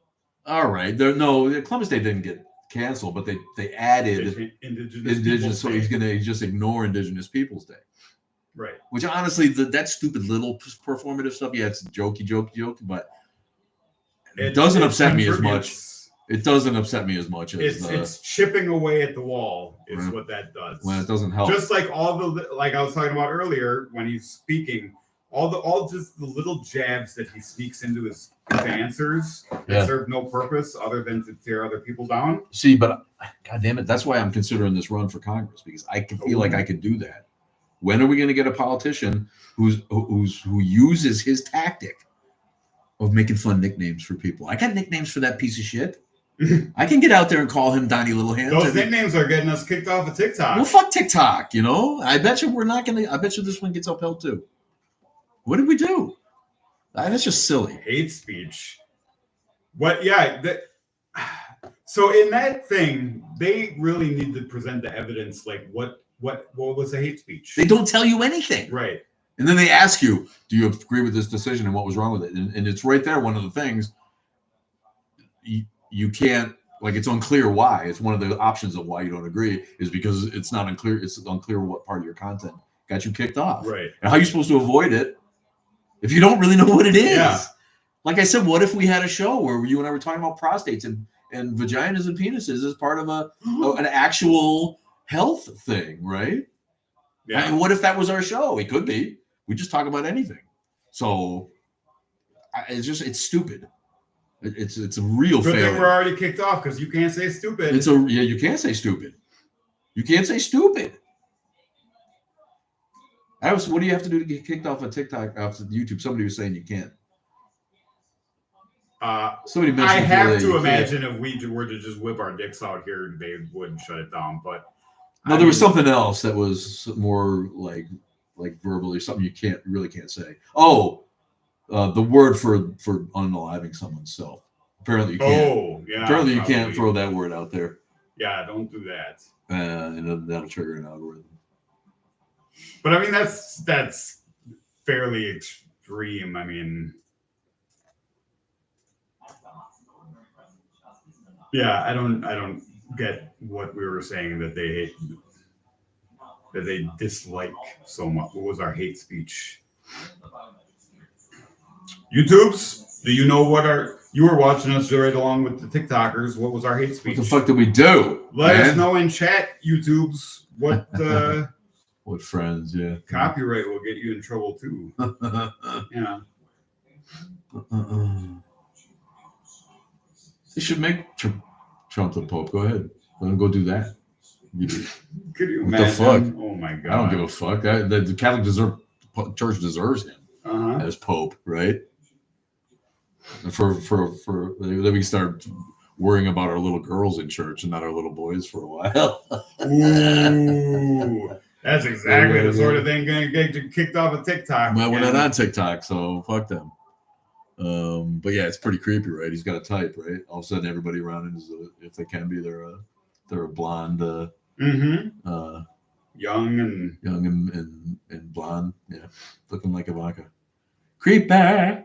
All right. Columbus Day didn't get canceled, but they added Indigenous. So he's just ignore Indigenous Peoples Day. Right. Which honestly, that stupid little performative stuff, yeah, it's jokey, but it doesn't upset me as much. It doesn't upset me as much as it's chipping away at the wall is right. what that does. When it doesn't help. Just like like I was talking about earlier when he's speaking, all just the little jabs that he sneaks into his answers that serve no purpose other than to tear other people down. See, but God damn it, that's why I'm considering this run for Congress, because I can feel like I could do that. When are we going to get a politician who uses his tactic of making fun nicknames for people? I got nicknames for that piece of shit. I can get out there and call him Donnie Little Hands. Those nicknames are getting us kicked off of TikTok. Well, fuck TikTok, you know? I bet you we're not going to. I bet you this one gets upheld too. What did we do? That's just silly. Hate speech. What? Yeah. So in that thing, they really need to present the evidence. Like what was the hate speech? They don't tell you anything. Right. And then they ask you, do you agree with this decision and what was wrong with it? And it's right there. One of the things you can't, like, it's unclear why. It's one of the options of why you don't agree is because it's not unclear. It's unclear what part of your content got you kicked off. Right. And how are you supposed to avoid it if you don't really know what it is? Yeah. Like I said, what if we had a show where you and I were talking about prostates and vaginas and penises as part of an actual health thing, right? Yeah. I mean, what if that was our show? It could be. We just talk about anything. So it's stupid. It's a real Good failure. thing we're already kicked off because you can't say stupid. You can't say stupid. You can't say stupid. What do you have to do to get kicked off of TikTok, off of YouTube? Somebody was saying you can't. Somebody mentioned I have to imagine if we were to just whip our dicks out here, they would shut it down. But no, there was something else that was more like verbally something you really can't say. Oh, the word for unaliving someone's self. Apparently you can't. Oh, yeah. Apparently you can't throw that word out there. Yeah, don't do that. And that'll trigger an algorithm. But I mean, that's fairly extreme. I mean, yeah, I don't get what we were saying that they hate, that they dislike so much. What was our hate speech? YouTubes, do you know what you were watching us right along with the TikTokers? What was our hate speech? What the fuck did we do? Let us know in chat, YouTubes, what what friends, yeah. Copyright will get you in trouble too. Yeah. They should make Trump the Pope. Go ahead. Let him go do that. Could you imagine? What the fuck? Oh my God. I don't give a fuck. The Catholic Church deserves him as Pope, right? And for then we can start worrying about our little girls in church and not our little boys for a while. Ooh, that's exactly the sort of thing going to get you kicked off of TikTok. Well, we're not on TikTok, so fuck them. But yeah, it's pretty creepy, right? He's got a type, right? All of a sudden, everybody around him is, if they can be, they're a blonde, young and blonde, yeah, looking like Ivanka. Creepy.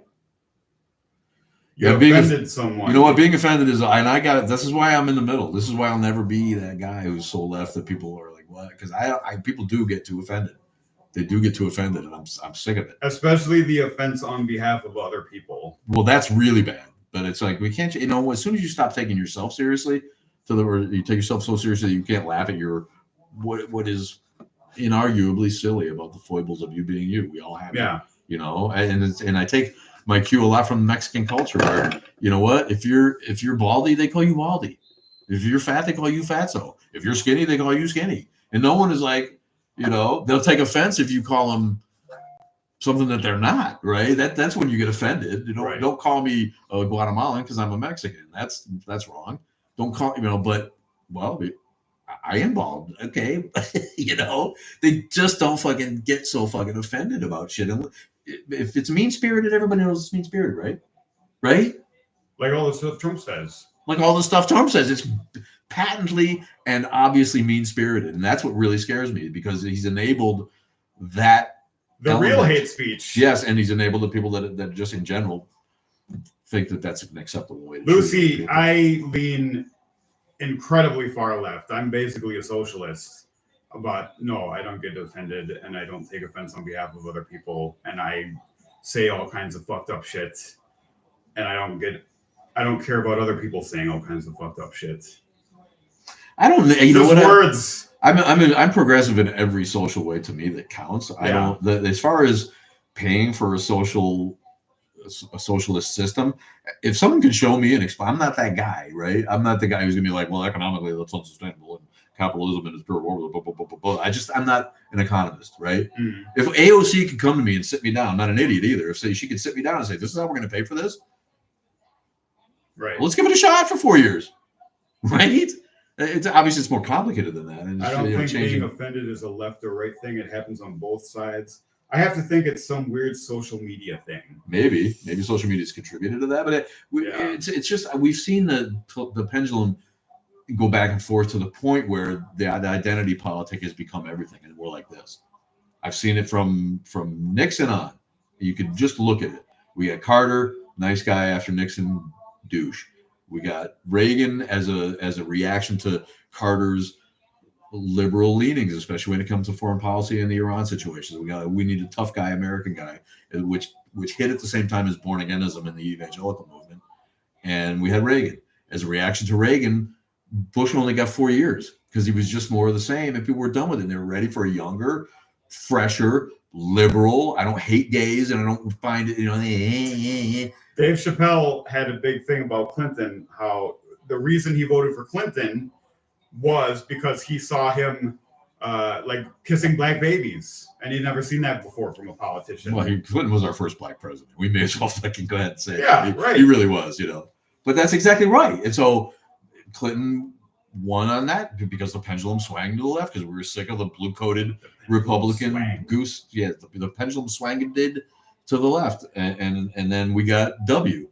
You offended someone. You know what? Being offended is, and I got it. This is why I'm in the middle. This is why I'll never be that guy who's so left that people are like, what? Because people do get too offended. They do get too offended, and I'm sick of it. Especially the offense on behalf of other people. Well, that's really bad. But it's like, we can't, as soon as you stop taking yourself seriously, or you take yourself so seriously that you can't laugh at what is inarguably silly about the foibles of you being you. We all have it, and I take my cue a lot from Mexican culture where, you know what, if you're baldy, they call you baldy. If you're fat, they call you fatso. If you're skinny, they call you skinny. And no one is like, they'll take offense if you call them something that they're not, right? That's when you get offended. Don't call me a Guatemalan because I'm a Mexican. That's wrong. Don't call, but, well, I am bald. Okay. They just don't fucking get so fucking offended about shit. And if it's mean-spirited, everybody knows it's mean-spirited, right? Right? Like all the stuff Trump says. It's patently and obviously mean-spirited. And that's what really scares me, because he's enabled that. The real hate speech. Yes, and he's enabled the people that just in general think that that's an acceptable way to Lucy, I lean incredibly far left. I'm basically a socialist. But no, I don't get offended, and I don't take offense on behalf of other people, and I say all kinds of fucked up shit, and I don't care about other people saying all kinds of fucked up shit. I don't. You know Just what? words. I'm progressive in every social way to me that counts. I Yeah. don't. As far as paying for a socialist system, if someone could show me and explain, I'm not that guy, right? I'm not the guy who's gonna be like, well, economically that's unsustainable and capitalism is pure war. Blah, blah, blah, blah, blah. I'm not an economist, right? Mm. If AOC could come to me and sit me down, I'm not an idiot either. If she could sit me down and say, this is how we're gonna pay for this, Right. let's give it a shot for 4 years, right? It's obviously it's more complicated than that. And I don't think changing... being offended is a left or right thing. It happens on both sides. I have to think it's some weird social media thing. Maybe social media has contributed to that, but it's just we've seen the pendulum go back and forth to the point where the identity politic has become everything, and we're like this. I've seen it from Nixon on. You could just look at it. We got Carter, nice guy after Nixon, douche. We got Reagan as a reaction to Carter's liberal leanings, especially when it comes to foreign policy and the Iran situation. We need a tough guy, American guy, which hit at the same time as born againism and the evangelical movement. And we had Reagan as a reaction to Reagan. Bush only got 4 years because he was just more of the same, and people were done with it. And they were ready for a younger, fresher, liberal. I don't hate gays, and I don't find it, Dave Chappelle had a big thing about Clinton, how the reason he voted for Clinton was because he saw him like kissing black babies, and he'd never seen that before from a politician. Well, Clinton was our first black president. We may as well fucking go ahead and say it. Right. He really was, But that's exactly right. And so Clinton won on that because the pendulum swung to the left because we were sick of the blue-coated Republican goose. Yeah, the pendulum swung did to the left, and then we got W,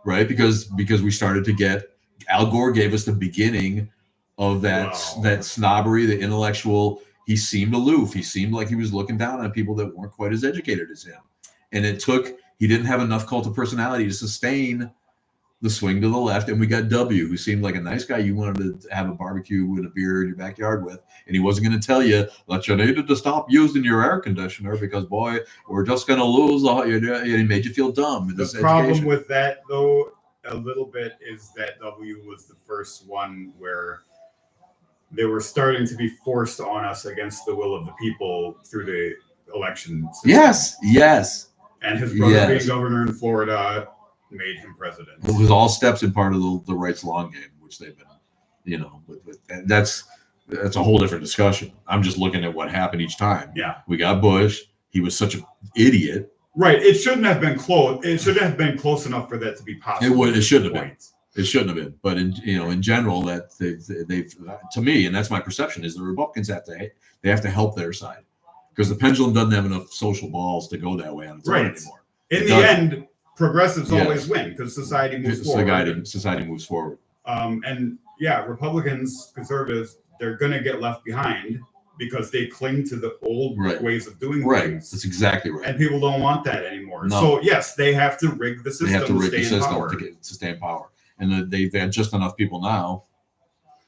right? Because we started to get Al Gore gave us the beginning of that snobbery, the intellectual. He seemed aloof. He seemed like he was looking down on people that weren't quite as educated as him, and he didn't have enough cult of personality to sustain the swing to the left, and we got W, who seemed like a nice guy you wanted to have a barbecue with a beer in your backyard with, and he wasn't going to tell you that you needed to stop using your air conditioner because, boy, we're just going to lose. He made you feel dumb. The problem with that, though, a little bit is that W was the first one where they were starting to be forced on us against the will of the people through the election system. Yes. And his brother being governor in Florida made him president. It was all steps in part of the right's long game, which they've been, that's a whole different discussion. I'm just looking at what happened each time. Yeah. We got Bush. He was such an idiot. Right. It shouldn't have been close. It shouldn't have been close enough for that to be possible. It shouldn't have been. It shouldn't have been. But in general, that they've to me, and that's my perception, is the Republicans have to help their side because the pendulum doesn't have enough social balls to go that way on its own anymore. In the end, progressives always win because society moves forward. Society moves forward. And Republicans, conservatives, they're going to get left behind because they cling to the old ways of doing things. That's exactly right. And people don't want that anymore. No. So yes, they have to rig the system. They have to rig the system to stay in power. And they've had just enough people now,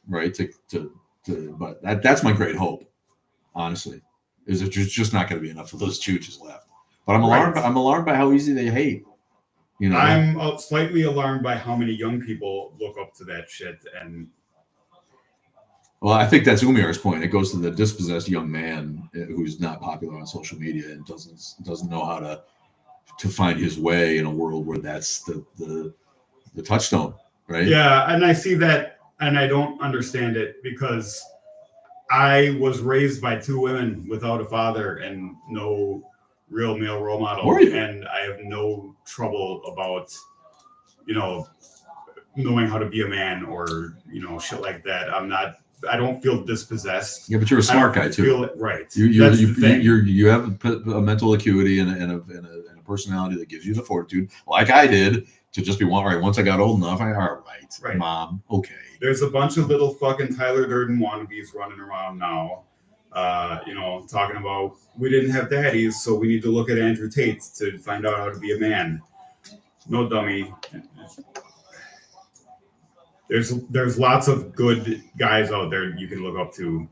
right? But that's my great hope, honestly, is that there's just not going to be enough of those chooches left. But I'm alarmed. I'm alarmed by how easy they hate. I'm slightly alarmed by how many young people look up to that shit. And well, I think that's Umir's point. It goes to the dispossessed young man who's not popular on social media and doesn't know how to find his way in a world where that's the touchstone, right? Yeah, and I see that, and I don't understand it because I was raised by two women without a father and no real male role model, and I have no trouble about, knowing how to be a man or shit like that. I don't feel dispossessed. Yeah, but you're a smart guy too. Right. You have a mental acuity and a personality that gives you the fortitude, like I did, to just be all right. Once I got old enough, right, Mom, okay. There's a bunch of little fucking Tyler Durden wannabes running around now, talking about we didn't have daddies, so we need to look at Andrew Tate to find out how to be a man. No, dummy. There's lots of good guys out there you can look up to.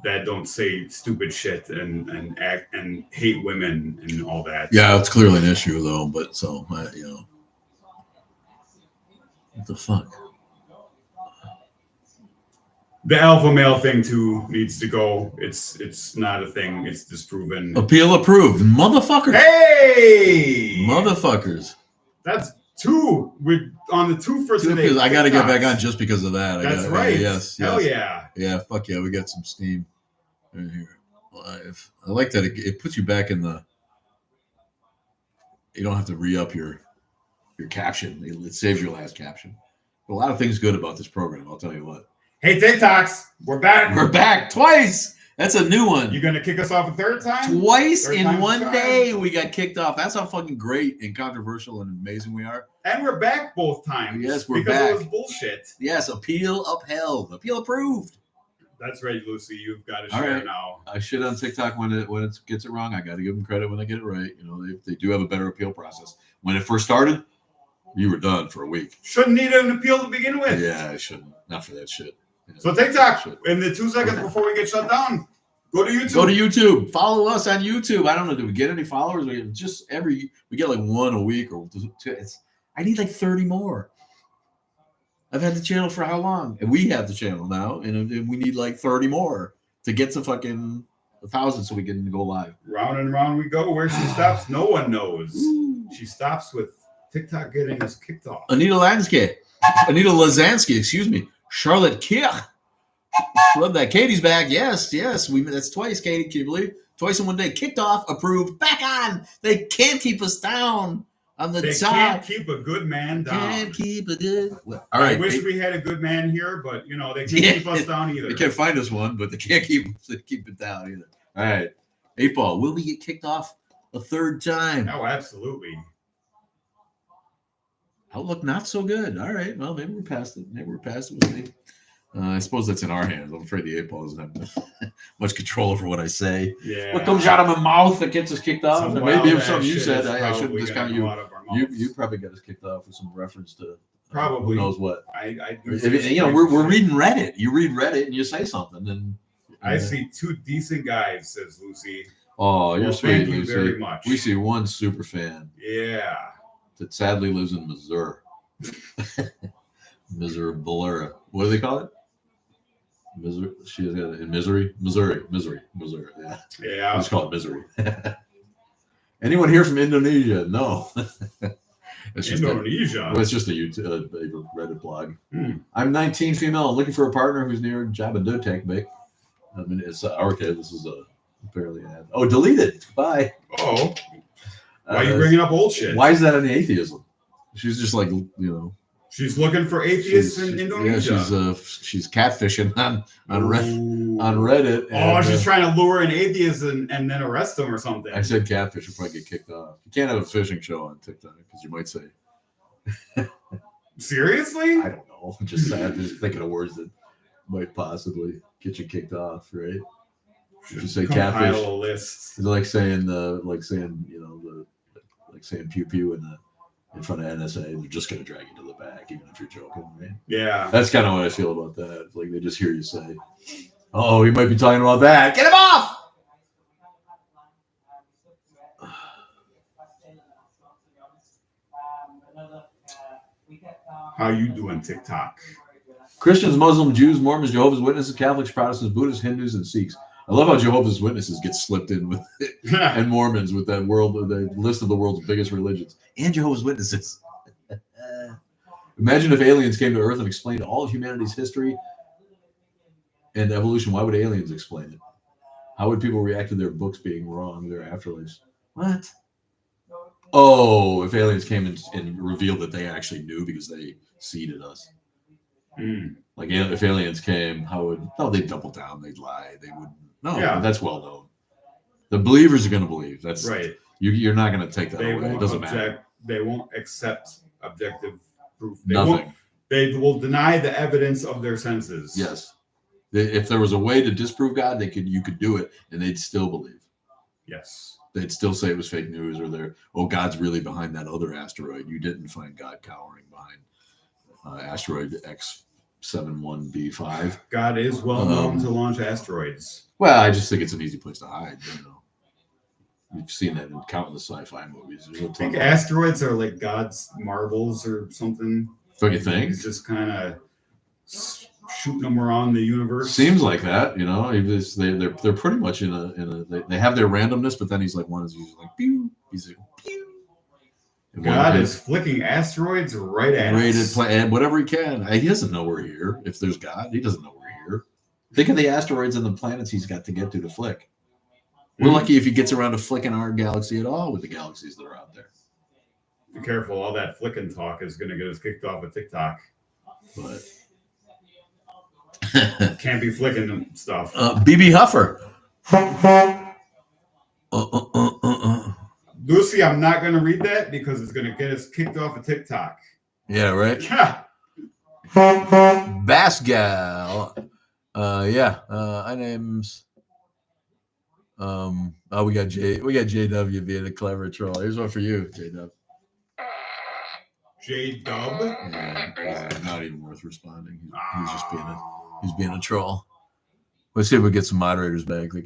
that don't say stupid shit and act and hate women and all that. Yeah, it's clearly an issue though. But so you know, what the fuck? The alpha male thing too needs to go. It's not a thing. It's disproven. Appeal approved, motherfuckers. Hey, motherfuckers. That's two. We're on the two for today. Because I got to get back on just because of that. That's right. Yes. Hell yeah. Yeah. Fuck yeah. We got some steam right here live. I like that it puts you back in the. You don't have to re-up your caption. It saves your last caption. But a lot of things good about this program. I'll tell you what. Hey, TikToks, we're back. We're back twice. That's a new one. You gonna kick us off a third time? Twice in one day we got kicked off. That's how fucking great and controversial and amazing we are. And we're back both times. Yes, we're because back. It was bullshit. Yes, appeal upheld. Appeal approved. That's right, Lucy. You've got to All share right. now. I shit on TikTok when it gets it wrong. I got to give them credit when they get it right. You know, they do have a better appeal process. When it first started, you were done for a week. Shouldn't need an appeal to begin with. Yeah, I shouldn't. Not for that shit. Yeah. So TikTok, in the 2 seconds before we get shut down, go to YouTube. Go to YouTube. Follow us on YouTube. I don't know. Do we get any followers? We get like one a week or two. I need like 30 more. I've had the channel for how long? And we have the channel now, and we need like 30 more to get to fucking 1,000 so we can go live. Round and round we go. Where she stops, no one knows. She stops with TikTok getting us kicked off. Anita Lazansky, excuse me. Charlotte Kirch. Love that. Katie's back. Yes. That's twice, Katie. Can you believe? Twice in one day. Kicked off, approved, back on. They can't keep us down on the they top. Can't keep a good man down. Can't keep a good. All right. I wish we had a good man here, but you know they can't keep us down either. They can't find us one, but they can't keep it down either. All right. 8 Ball. Will we get kicked off a third time? Oh, absolutely. Outlook not so good. All right. Well, maybe we're past it. With me. I suppose that's in our hands. I'm afraid the 8 Ball doesn't have much control over what I say. Yeah. What comes out of my mouth that gets us kicked off? And maybe if something you said, I shouldn't discount you. You probably got us kicked off with some reference to probably who knows what. I do. We're reading Reddit. You read Reddit and you say something, and I see 2 decent guys, says Lucy. Oh, you're sweet, thank you Lucy. very much. We see one super fan. Yeah. That sadly lives in Missouri. Missouri. What do they call it? Missouri. She is in Missouri. Yeah. Yeah. Let's call it Missouri. Anyone here from Indonesia? No. It's Indonesia. It's just a Reddit blog. I'm 19, female. I'm looking for a partner who's near Jabodetek, Mick. I mean, it's okay. This is apparently an ad. Oh, deleted. Bye. Oh. Why are you bringing up old shit? Why is that an atheism? She's just like, She's looking for atheists in Indonesia. Yeah, she's catfishing on Reddit. And, she's trying to lure an atheist and then arrest them or something. I said catfish will probably get kicked off. You can't have a fishing show on TikTok because you might say. Seriously? I don't know. Just thinking of words that might possibly get you kicked off, right? If you say catfish, a list. It's like saying saying pew pew in front of NSA. They're just gonna drag you to the back, even if you're joking, right? Yeah. That's kind of what I feel about that. It's like they just hear you say, "Oh, he might be talking about that. Get him off!" How you doing, TikTok? Christians, Muslims, Jews, Mormons, Jehovah's Witnesses, Catholics, Protestants, Buddhists, Hindus, and Sikhs. I love how Jehovah's Witnesses get slipped in with and Mormons with that the list of the world's biggest religions and Jehovah's Witnesses. Imagine if aliens came to Earth and explained all of humanity's history and evolution. Why would aliens explain it? How would people react to their books being wrong, their afterlives? What? Oh, if aliens came and revealed that they actually knew because they seeded us. Like if aliens came, they'd double down, they'd lie, they wouldn't. No, that's well known. The believers are going to believe. That's right. You're not going to take that away. It doesn't matter. They won't accept objective proof. Nothing. They will deny the evidence of their senses. Yes. If there was a way to disprove God, you could do it, and they'd still believe. Yes. They'd still say it was fake news, or God's really behind that other asteroid. You didn't find God cowering behind asteroid X 71B5. God is well known to launch asteroids. Well, I just think it's an easy place to hide. You know, we've seen that in countless sci-fi movies. I think asteroids are like God's marbles or something. Don't you think? He's just kind of shooting them around the universe. Seems like that, you know. They're pretty much in a they have their randomness, but then he's like one is usually like pew. He's like pew. God is flicking asteroids right at us. And whatever he can. He doesn't know we're here. If there's God, he doesn't know we're here. Think of the asteroids and the planets he's got to get to flick. We're lucky if he gets around to flicking our galaxy at all with the galaxies that are out there. Be careful, all that flicking talk is going to get us kicked off of TikTok. But can't be flicking stuff. BB Huffer. Lucy, I'm not going to read that because it's going to get us kicked off of TikTok. Yeah, right? Yeah. Bass Gal. I names. We got JW being a clever troll. Here's one for you, JW. J-Dub? Yeah, not even worth responding. He's just being a troll. Let's see if we get some moderators back. They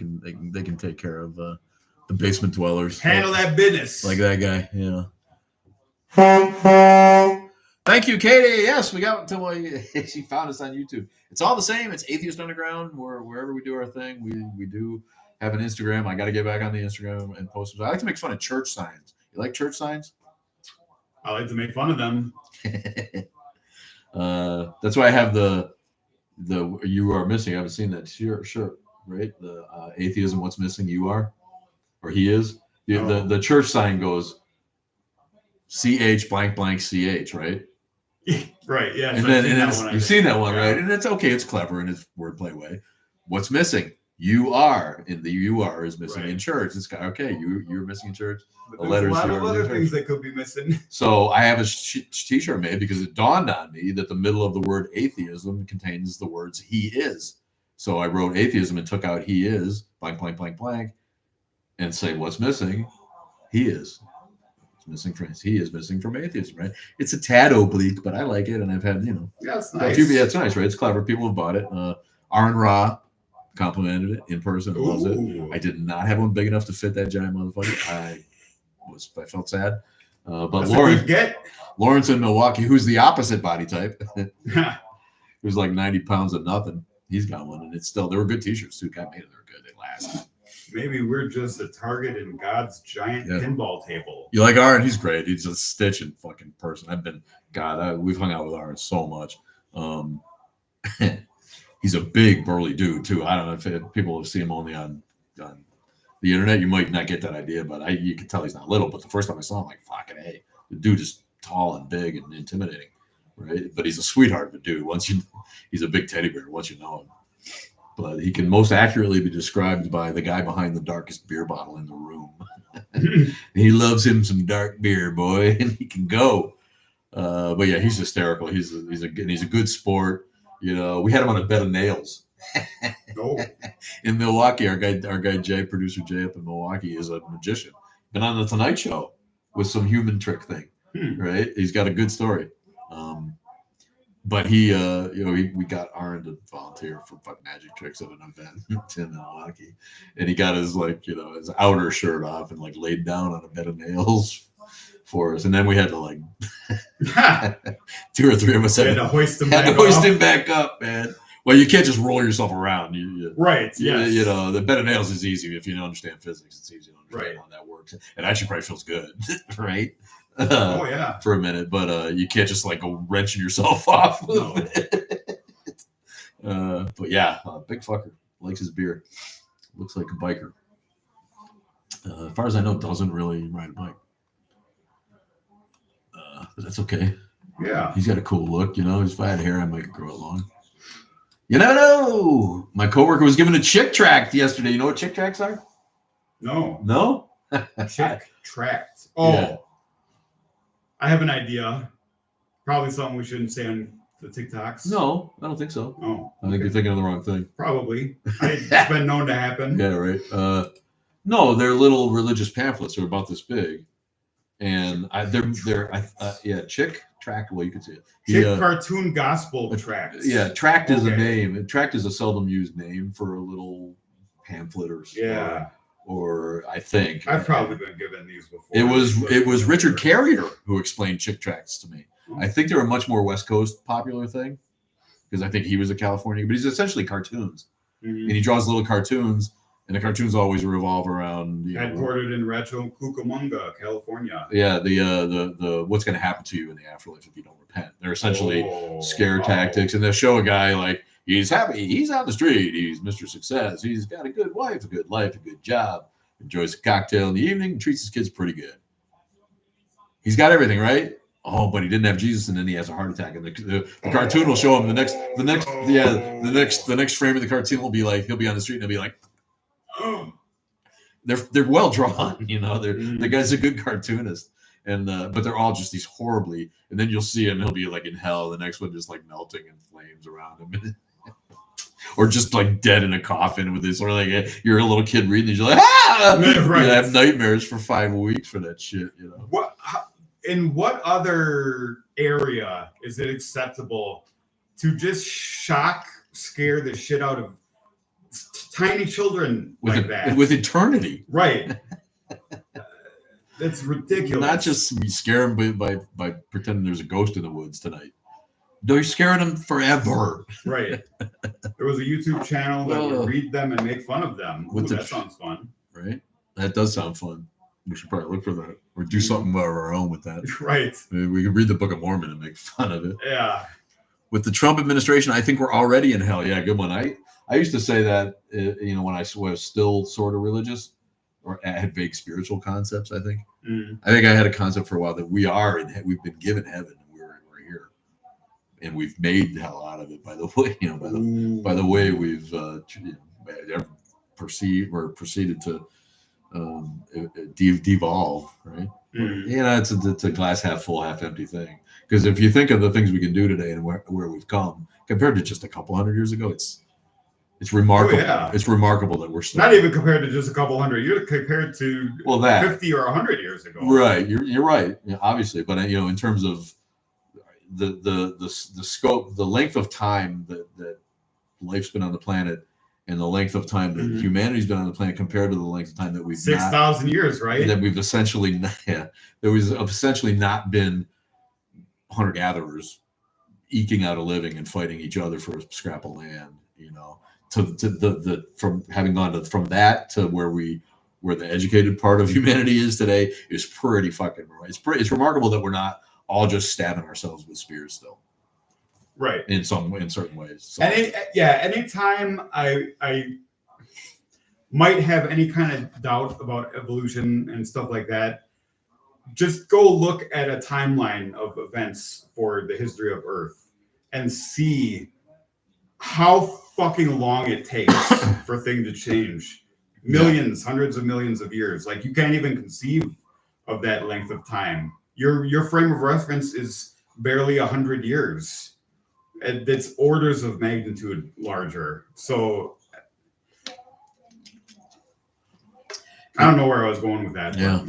can take care of the basement dwellers. Handle that business. Like that guy, yeah. Thank you, Katie. Yes, we got until she found us on YouTube. It's all the same. It's Atheist Underground. Wherever we do our thing, we do have an Instagram. I got to get back on the Instagram and post. I like to make fun of church signs. You like church signs? I like to make fun of them. That's why I have the you are missing. I haven't seen that. Sure, right? The atheism, what's missing? You are, or he is. The church sign goes CH blank blank CH, right? Right. Yeah. And then you've seen that one, right? And it's okay. It's clever in its wordplay way. What's missing? You are. And the you are is missing in church. It's okay. You're missing in church. But there's a lot of other things that could be missing. So I have a t-shirt made because it dawned on me that the middle of the word atheism contains the words he is. So I wrote atheism and took out he is, blank, blank, blank, blank, and say what's missing? He is. It's missing from he is missing from atheism, right? It's a tad oblique, but I like it, and I've had, yeah, it's nice. It's nice, right? It's clever. People have bought it. Aaron Ra complimented it in person. Loves it. I did not have one big enough to fit that giant motherfucker. I felt sad. But Lawrence in Milwaukee, who's the opposite body type, who's like 90 pounds of nothing. He's got one, and it's still, they were good t-shirts too. God made it. They were good. They last. Maybe we're just a target in God's giant pinball table. You like Aaron? He's great. He's a stitching fucking person. We've hung out with Aaron so much. He's a big burly dude too. I don't know if people see him only on the internet, you might not get that idea, but you can tell he's not little. But the first time I saw him, like, fucking hey, the dude is tall and big and intimidating, right? But he's a sweetheart of a dude. He's a big teddy bear once you know him. But he can most accurately be described by the guy behind the darkest beer bottle in the room. He loves him some dark beer, boy, and he can go. But yeah, he's hysterical. He's a good sport. We had him on a bed of nails. In Milwaukee, our guy Jay, producer Jay up in Milwaukee, is a magician. Been on the Tonight Show with some human trick thing, right? He's got a good story. But we got Aaron to volunteer for magic tricks at an event in Milwaukee, and he got his his outer shirt off and laid down on a bed of nails for us, and then we had to two or three of us had to hoist him back up, man. Well, you can't just roll yourself around. Right. Yes. The bed of nails is easy if you don't understand physics. It's easy to understand how that works. It actually probably feels good, right? For a minute, but you can't just go wrenching yourself off. No. But yeah, big fucker, likes his beer. Looks like a biker. As far as I know, doesn't really ride a bike. But that's okay. Yeah, he's got a cool look. If I had hair, I might grow it long. You never know. My coworker was given a chick tract yesterday. You know what chick tracts are? No. Chick tract. Oh, yeah. I have an idea. Probably something we shouldn't say on the TikToks. No, I don't think so. Oh, I think you're thinking of the wrong thing. Probably. It's been known to happen. Yeah, right. No, they're little religious pamphlets. They're about this big. And Chick Tract. Well, you could see it. Chick cartoon gospel tracts. Yeah, Tract is a name. Tract is a seldom used name for a little pamphlet or I think I've probably been given these before. It was Richard Carrier who explained Chick Tracts to me. I think they're a much more West Coast popular thing because I think he was a Californian, but he's essentially cartoons, and he draws little cartoons. And the cartoons always revolve around headquartered in Rancho Cucamonga, California. Yeah, the what's going to happen to you in the afterlife if you don't repent. They're essentially scare tactics, and they'll show a guy like he's happy, he's out the street, he's Mr. Success, he's got a good wife, a good life, a good job, enjoys a cocktail in the evening, and treats his kids pretty good. He's got everything, right? Oh, but he didn't have Jesus, and then he has a heart attack. And the cartoon will show him the next frame of the cartoon will be like he'll be on the street and he'll be like. They're well drawn, the guy's a good cartoonist, and but they're all just these horribly. And then you'll see him; he'll be like in hell. The next one just like melting in flames around him, or just like dead in a coffin with this. Or like you're a little kid reading these, you're like, right. You have nightmares for 5 weeks for that shit. In what other area is it acceptable to just scare the shit out of tiny children that with eternity, right? That's ridiculous. Not just scare them by pretending there's a ghost in the woods tonight. They're scaring them forever. Right. There was a YouTube channel that would read them and make fun of them. That sounds fun. Right. That does sound fun. We should probably look for that or do something of our own with that. Right. We could read the Book of Mormon and make fun of it. Yeah. With the Trump administration, I think we're already in hell. Yeah, good one. I used to say that, when I was still sort of religious or had vague spiritual concepts, I think. I think I had a concept for a while that we've been given heaven and we're here. And we've made hell out of it by the way, by the way we've proceeded to devolve, right? It's a glass half full, half empty thing. Because if you think of the things we can do today and where we've come compared to just a couple hundred years ago, it's remarkable. It's remarkable that we're still not even compared to just a couple hundred years, compared to 50 or 100 years ago. Right, you're right, obviously, but in terms of the scope, the length of time that life's been on the planet, and the length of time that humanity's been on the planet compared to the length of time that we've 6,000 years, right? That we've essentially not been hunter gatherers eking out a living and fighting each other for a scrap of land, to from having gone from that to where the educated part of humanity is today is pretty fucking right. It's remarkable that we're not all just stabbing ourselves with spears still, right? In certain ways. So. Anytime I might have any kind of doubt about evolution and stuff like that, just go look at a timeline of events for the history of Earth and see how fucking long it takes for things to change. Millions, hundreds of millions of years. Like, you can't even conceive of that length of time. Your frame of reference is barely 100 years. And it's orders of magnitude larger. So I don't know where I was going with that. Yeah.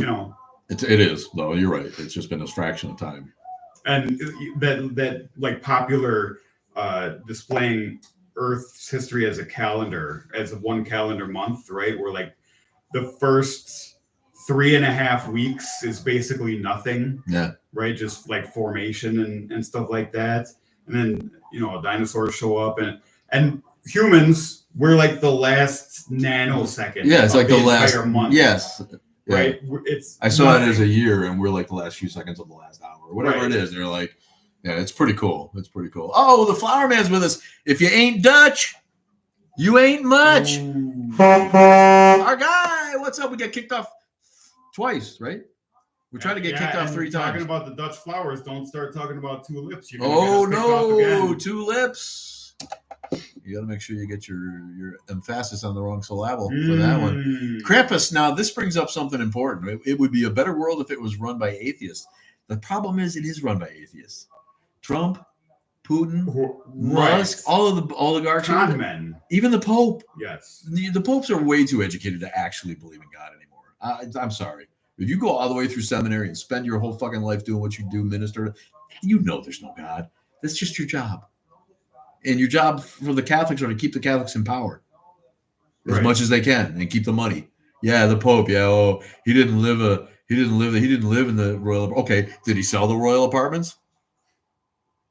But, it is, though. You're right. It's just been a fraction of time. And that like popular displaying Earth's history as a calendar, as a one calendar month, right? Where like the first 3.5 weeks is basically nothing. Yeah. Right. Just like formation and stuff like that. And then, dinosaurs show up and humans, we're like the last nanosecond. Yeah. It's like the last month. Yes. Right. Yeah. I saw it as a year and we're like the last few seconds of the last hour, whatever it is. They're like, yeah, it's pretty cool. It's pretty cool. Oh, the Flower Man's with us. If you ain't Dutch, you ain't much. Our guy, what's up? We got kicked off twice, right? We're trying to get kicked off 3 times. Talking about the Dutch flowers, don't start talking about tulips. Tulips. You got to make sure you get your emphasis on the wrong syllable for that one. Krampus. Now, this brings up something important. It would be a better world if it was run by atheists. The problem is it is run by atheists. Trump, Putin, Musk, all of the oligarchs, con men, even the Pope. Yes, the popes are way too educated to actually believe in God anymore. I'm sorry. If you go all the way through seminary and spend your whole fucking life doing what you do, minister, you know there's no God. That's just your job. And your job for the Catholics are to keep the Catholics in power as much as they can and keep the money. Yeah, the Pope. Yeah, oh, he didn't live in the royal. Okay, did he sell the royal apartments?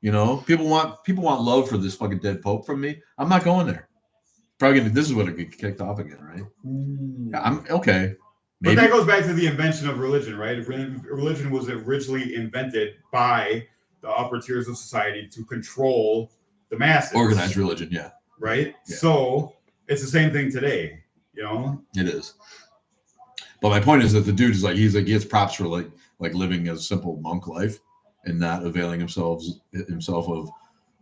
You know, people want love for this fucking dead Pope from me. I'm not going there. Probably gonna. This is what it get kicked off again, right? I'm okay. Maybe. But that goes back to the invention of religion, right? Religion was originally invented by the upper tiers of society to control the masses. Organized religion, yeah. Right? Yeah. So it's the same thing today, you know? It is. But my point is that the dude is like, he gets props for like living a simple monk life and not availing himself of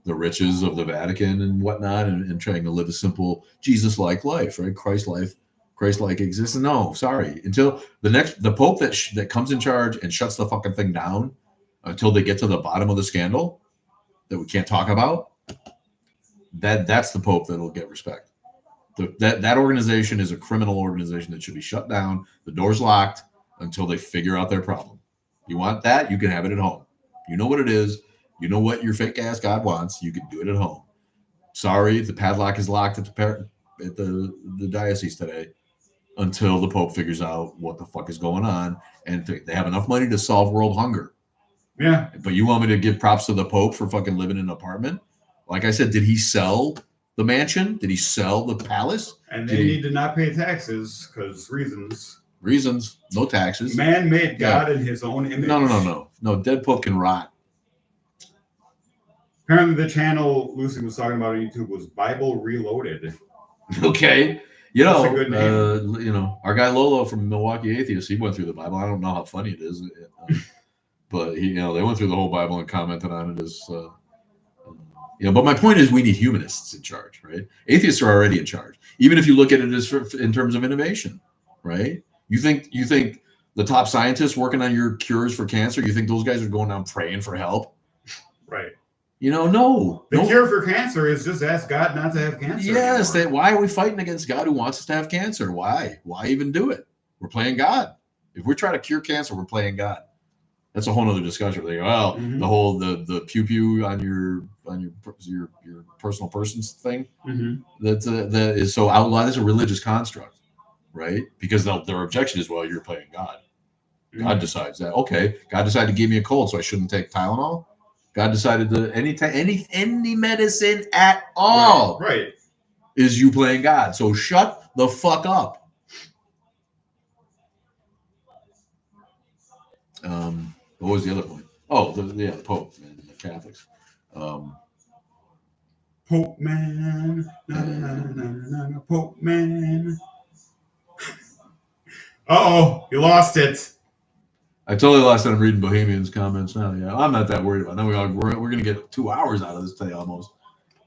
the riches of the Vatican and whatnot, and trying to live a simple Jesus-like life, right? Christ-like existence. No, sorry. Until the Pope that comes in charge and shuts the fucking thing down until they get to the bottom of the scandal that we can't talk about, that's the Pope that will get respect. That organization is a criminal organization that should be shut down. The door's locked until they figure out their problem. You want that? You can have it at home. You know what it is. You know what your fake ass God wants. You can do it at home. Sorry, the padlock is locked at the diocese today until the Pope figures out what the fuck is going on, and they have enough money to solve world hunger. Yeah. But you want me to give props to the Pope for fucking living in an apartment? Like I said, did he sell the mansion? Did he sell the palace? And they need to not pay taxes because reasons. No taxes. Man made God in his own image. No. Dead Pope can rot. Apparently, the channel Lucy was talking about on YouTube was Bible Reloaded. Okay. That's a good name. Our guy Lolo from Milwaukee Atheist, he went through the Bible. I don't know how funny it is, but they went through the whole Bible and commented on it as, But my point is, we need humanists in charge, right? Atheists are already in charge, even if you look at it as in terms of innovation, right? You think the top scientists working on your cures for cancer, you think those guys are going down praying for help, right? No. The cure for cancer is just ask God not to have cancer. Yes. Why are we fighting against God who wants us to have cancer? Why? Why even do it? We're playing God. If we're trying to cure cancer, we're playing God. That's a whole other discussion. They go, the whole the pew pew on your personal persons thing. That is so outlawed. It's a religious construct, right? Because their objection is, well, you're playing God. God decides that. Okay, God decided to give me a cold, so I shouldn't take Tylenol. God decided to any medicine at all right is you playing God. So shut the fuck up. What was the other point? Oh, the Pope and the Catholics. Pope man, Pope man. You lost it. I totally lost it. I'm reading Bohemian's comments now. Yeah, I'm not that worried about it. Now we're going to get 2 hours out of this today almost.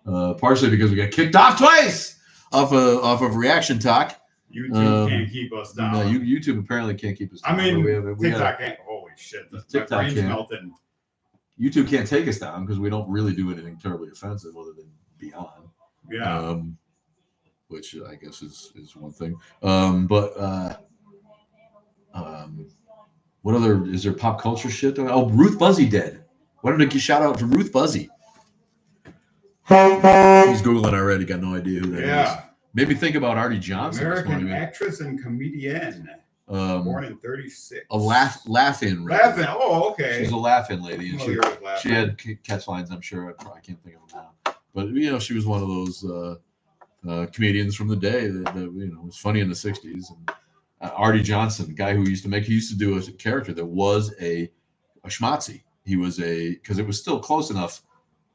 Partially because we got kicked off twice off of Reaction Talk. YouTube can't keep us down. No, YouTube apparently can't keep us down. I mean, TikTok can't. Holy shit. TikTok can't. Melting. YouTube can't take us down because we don't really do anything terribly offensive other than beyond. Yeah. Which I guess is one thing. What other is there pop culture shit? Oh, Ruth Buzzy dead. Why don't I give shout out to Ruth Buzzy? He's Googling already, got no idea who that is. Made me think about Artie Johnson. American actress and comedian. Born in 36. A laugh-in. Laugh-in. Oh, okay. She's a laugh-in lady. And she had catch lines, I'm sure. I can't think of them now. But, she was one of those comedians from the day that was funny in the 60s. And Artie Johnson, the guy who used to do a character that was a schmatzi. He was because it was still close enough,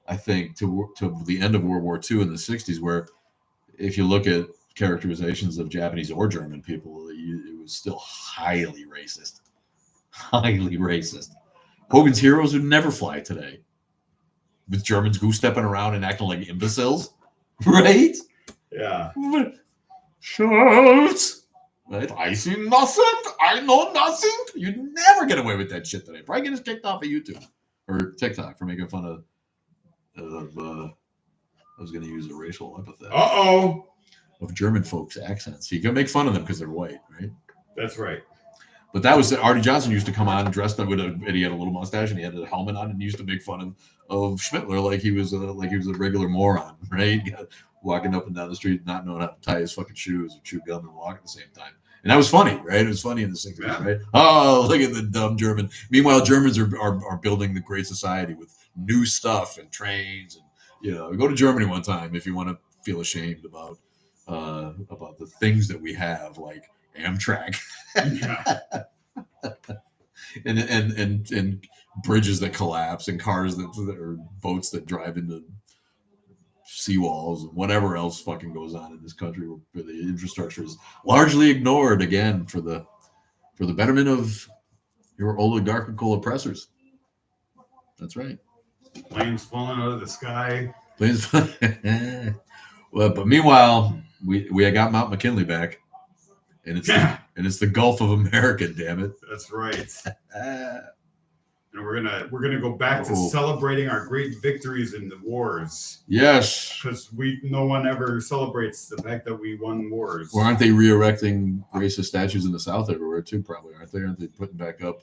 I think, to the end of World War II in the 60s, where if you look at characterizations of Japanese or German people, it was still highly racist. Highly racist. Hogan's Heroes would never fly today. With Germans goose-stepping around and acting like imbeciles. Right? Yeah. Schultz! Right? I see nothing. I know nothing. You'd never get away with that shit today. Probably get us kicked off of YouTube or TikTok for making fun of I was going to use a racial epithet. Of German folks' accents. So you can make fun of them because they're white, right? That's right. But that was Artie Johnson used to come on dressed up and he had a little mustache and he had a helmet on and he used to make fun of Schmittler like he was a regular moron, right? Walking up and down the street, not knowing how to tie his fucking shoes or chew gum and walk at the same time. And that was funny, right? It was funny in the 60s, Yeah. right? Oh, look at the dumb German. Meanwhile, Germans are building the great society with new stuff and trains and go to Germany one time if you want to feel ashamed about the things that we have, like Amtrak. Yeah. and bridges that collapse and cars that or boats that drive into seawalls and whatever else fucking goes on in this country where the infrastructure is largely ignored again for the betterment of your oligarchical oppressors. That's right. Planes falling out of the sky. Planes. Well, but meanwhile, we got Mount McKinley back, and it's the Gulf of America. Damn it. That's right. And we're gonna go back to celebrating our great victories in the wars. Yes. Because no one ever celebrates the fact that we won wars. Or aren't they re-erecting racist statues in the South everywhere too? Probably, aren't they? Aren't they putting back up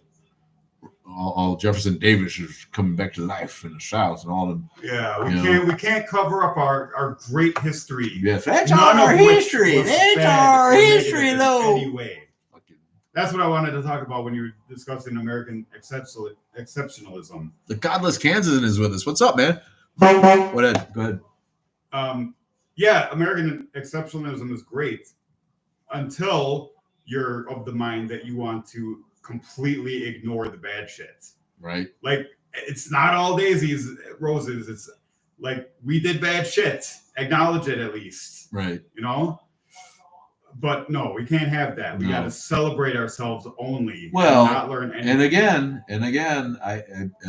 all Jefferson Davis is coming back to life in the South and all them? Yeah, we can't cover up our great history. Yes, that's our history. That's our history, though. Anyway. That's what I wanted to talk about when you were discussing American exceptionalism. The godless Kansan is with us. What's up, man? Go ahead. Yeah, American exceptionalism is great until you're of the mind that you want to completely ignore the bad shit. Right. Like, it's not all daisies, roses. It's like, we did bad shit. Acknowledge it at least. Right. But no, we can't have that. We got to celebrate ourselves only. Well, and not learn anything. And again, I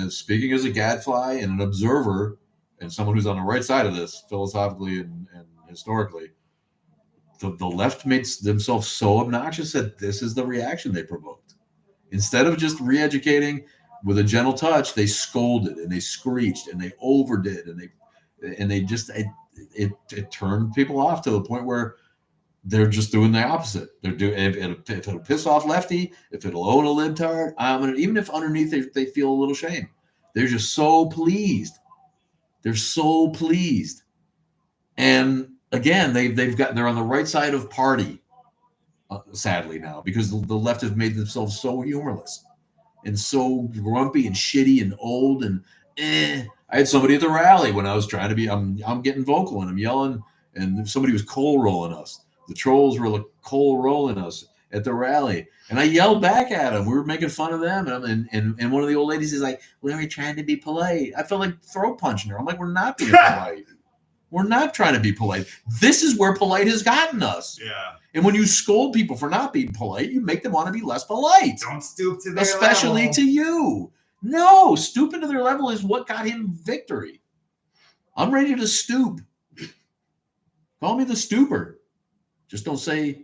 speaking as a gadfly and an observer and someone who's on the right side of this philosophically and historically, the left made themselves so obnoxious that this is the reaction they provoked. Instead of just re-educating with a gentle touch, they scolded and they screeched and they overdid and they just it turned people off to the point where they're just doing the opposite. They're doing if it'll piss off lefty, if it'll own a libtard, even if underneath they feel a little shame. They're just so pleased. They're so pleased. And again, they're on the right side of party, sadly now, because the left have made themselves so humorless and so grumpy and shitty and old and I had somebody at the rally when I was trying to be. I'm getting vocal and I'm yelling, and somebody was coal rolling us. The trolls were coal rolling us at the rally, and I yelled back at them. We were making fun of them, and one of the old ladies is like, "We were trying to be polite." I felt like throat punching her. I'm like, "We're not being polite. We're not trying to be polite. This is where polite has gotten us." Yeah. And when you scold people for not being polite, you make them want to be less polite. Don't stoop to their especially level. To you. No, stooping to their level is what got him victory. I'm ready to stoop. Call me the stooper. Just don't say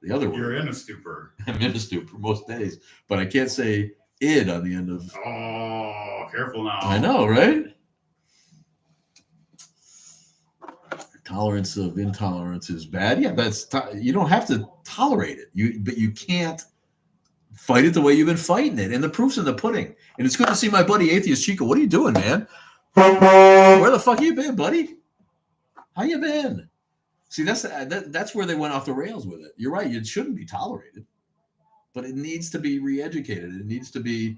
the other word. You're in a stupor. I'm in a stupor most days, but I can't say id on the end of. Oh, careful now. I know, right? Tolerance of intolerance is bad. Yeah, you don't have to tolerate it. But you can't fight it the way you've been fighting it. And the proof's in the pudding. And it's good to see my buddy Atheist Chico. What are you doing, man? Where the fuck you been, buddy? How you been? See, that's where they went off the rails with it. You're right. It shouldn't be tolerated, but it needs to be re-educated. It needs to be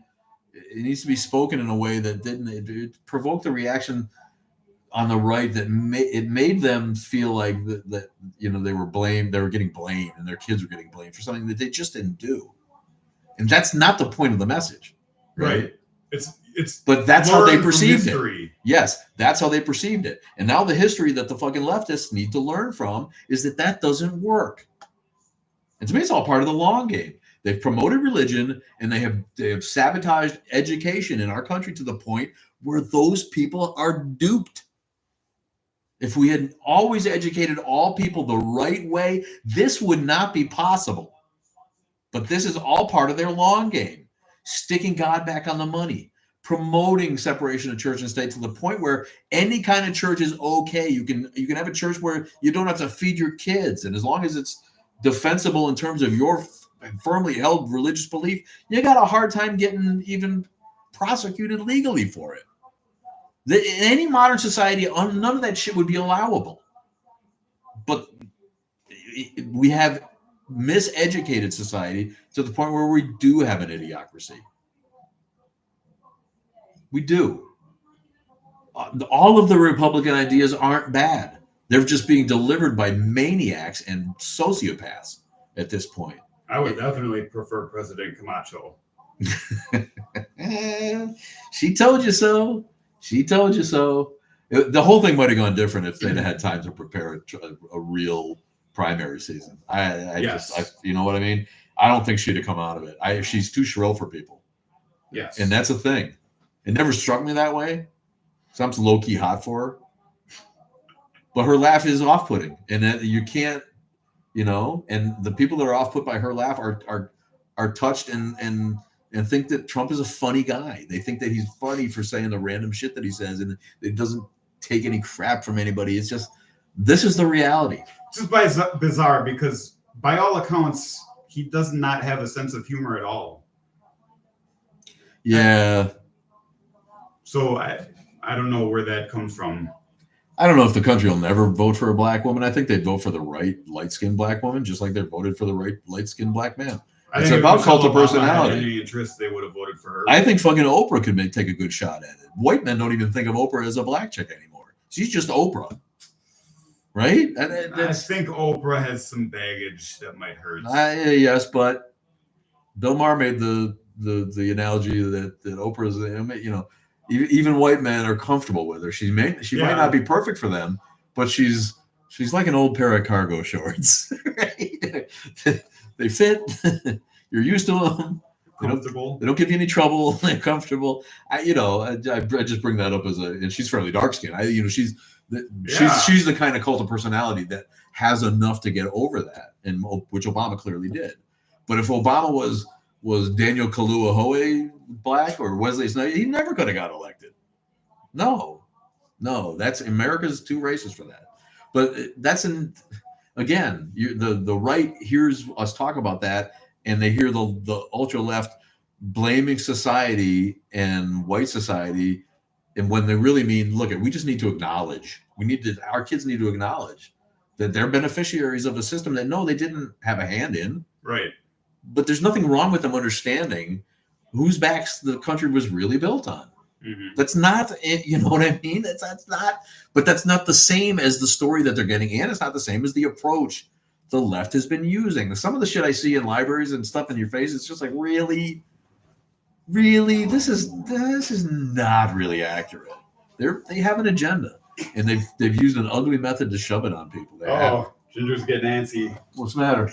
spoken in a way that it provoked the reaction on the right that made them feel like that they were blamed. They were getting blamed, and their kids were getting blamed for something that they just didn't do. And that's not the point of the message, right? But that's how they perceived it. Yes, that's how they perceived it. And now the history that the fucking leftists need to learn from is that doesn't work. And to me, it's all part of the long game. They've promoted religion and they have sabotaged education in our country to the point where those people are duped. If we had always educated all people the right way, this would not be possible. But this is all part of their long game. Sticking God back on the money, promoting separation of church and state to the point where any kind of church is okay. You can have a church where you don't have to feed your kids, and as long as it's defensible in terms of your firmly held religious belief, you got a hard time getting even prosecuted legally for it. In any modern society, none of that shit would be allowable. But we have miseducated society to the point where we do have an idiocracy. We do. All of the Republican ideas aren't bad. They're just being delivered by maniacs and sociopaths at this point. I would definitely prefer President Camacho. She told you so. She told you so. The whole thing might have gone different if they'd had time to prepare a real primary season. You know what I mean? I don't think she'd have come out of it. She's too shrill for people. Yes. And that's a thing. It never struck me that way. So I'm low-key hot for her. But her laugh is off-putting. And you can't, and the people that are off-put by her laugh are touched and think that Trump is a funny guy. They think that he's funny for saying the random shit that he says, and it doesn't take any crap from anybody. It's just, this is the reality. It's just bizarre because by all accounts, he does not have a sense of humor at all. Yeah. So I don't know where that comes from. I don't know if the country will never vote for a black woman. I think they'd vote for the right light-skinned black woman, just like they voted for the right light-skinned black man. It's about cult of personality. Any interest, they would have voted for her. I think fucking Oprah could take a good shot at it. White men don't even think of Oprah as a black chick anymore. She's just Oprah, right? I think Oprah has some baggage that might hurt. Yes, but Bill Maher made the analogy that Oprah's, even white men are comfortable with her. She might not be perfect for them, but she's like an old pair of cargo shorts, right? They fit. You're used to them. They don't give you any trouble. They're comfortable. I just bring that up and she's fairly dark skinned. She's the kind of cult of personality that has enough to get over that, and which Obama clearly did. But if Obama was Daniel Kaluuya Howe black or Wesley Snipes, he never could have got elected. No, that's America's too racist for that. But that's again, the right hears us talk about that, and they hear the ultra left blaming society and white society, and when they really mean, look, we just need to acknowledge. Our kids need to acknowledge that they're beneficiaries of a system that they didn't have a hand in. Right. But there's nothing wrong with them understanding whose backs the country was really built on. Mm-hmm. That's not, you know what I mean? That's not, but that's not the same as the story that they're getting, and it's not the same as the approach the left has been using. Some of the shit I see in libraries and stuff in your face, it's just like, really, this is not really accurate. They have an agenda, and they've used an ugly method to shove it on people. Ginger's getting antsy. What's the matter?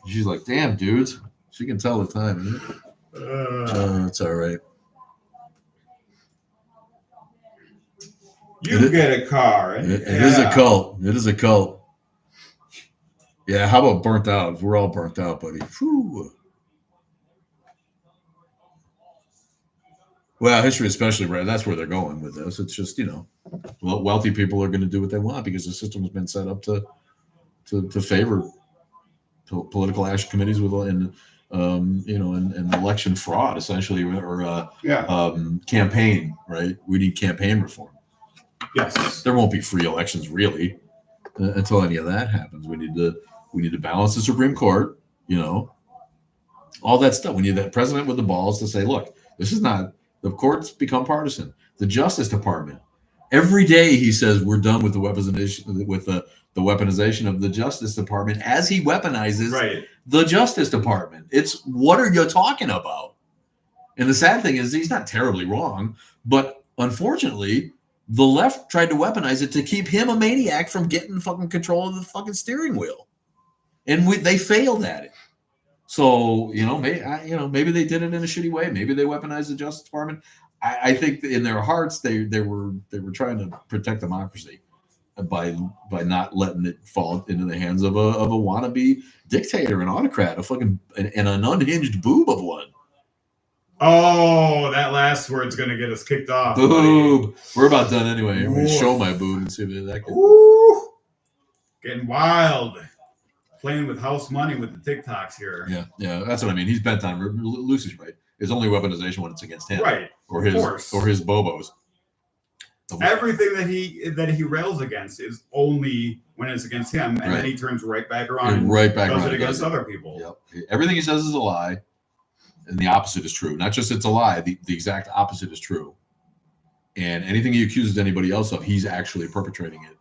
She's like, damn, dudes. She can tell the time, isn't it? It's all right. You get a car. It is a cult. It is a cult. Yeah, how about burnt out? We're all burnt out, buddy. Whew. Well, history especially, right? That's where they're going with this. It's just, wealthy people are going to do what they want because the system has been set up to favor political action committees and election fraud, essentially, or campaign, right? We need campaign reform. Yes, there won't be free elections really until any of that happens. We need to balance the Supreme Court, all that stuff. We need that president with the balls to say, look, this is not, the courts become partisan. The Justice Department, every day he says we're done with the weaponization of the Justice Department as he weaponizes the Justice Department. It's, what are you talking about? And the sad thing is he's not terribly wrong, but unfortunately, the left tried to weaponize it to keep him a maniac from getting fucking control of the fucking steering wheel. And they failed at it. So, maybe they did it in a shitty way. Maybe they weaponized the Justice Department. I think in their hearts, they were trying to protect democracy by not letting it fall into the hands of a wannabe dictator, an autocrat, and an unhinged boob of one. Oh, that last word's gonna get us kicked off. Boob. Buddy. We're about done anyway. I'm gonna show my boob and see if that can. Ooh. Getting wild. playing with house money with the TikToks here. Yeah, that's what I mean. He's bent on Lucy's right. His only weaponization when it's against him, Right? Or his bobos. Everything that he rails against is only when it's against him, and then he turns right back around and does it against other people. Yep. Everything he says is a lie, and the opposite is true. Not just it's a lie; the exact opposite is true. And anything he accuses anybody else of, he's actually perpetrating it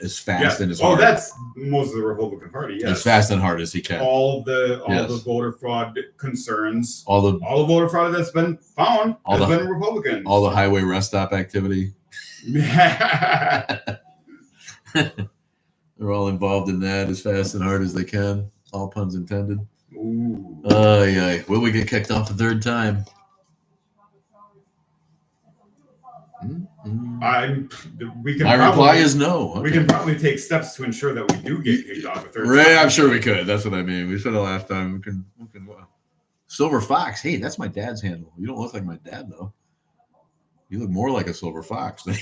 as fast and as hard. Oh, that's most of the Republican Party. Yes, as fast and hard as he can. All the voter fraud concerns, all the voter fraud that's been found has been Republicans. All the highway rest stop activity. They're all involved in that as fast and hard as they can. All puns intended. Ooh. Will we get kicked off the third time? My reply is no. Okay. We can probably take steps to ensure that we do get kicked off the third time. Right, I'm sure we could. That's what I mean. We said it last time. We can Silver Fox. Hey, that's my dad's handle. You don't look like my dad, though. You look more like a silver fox than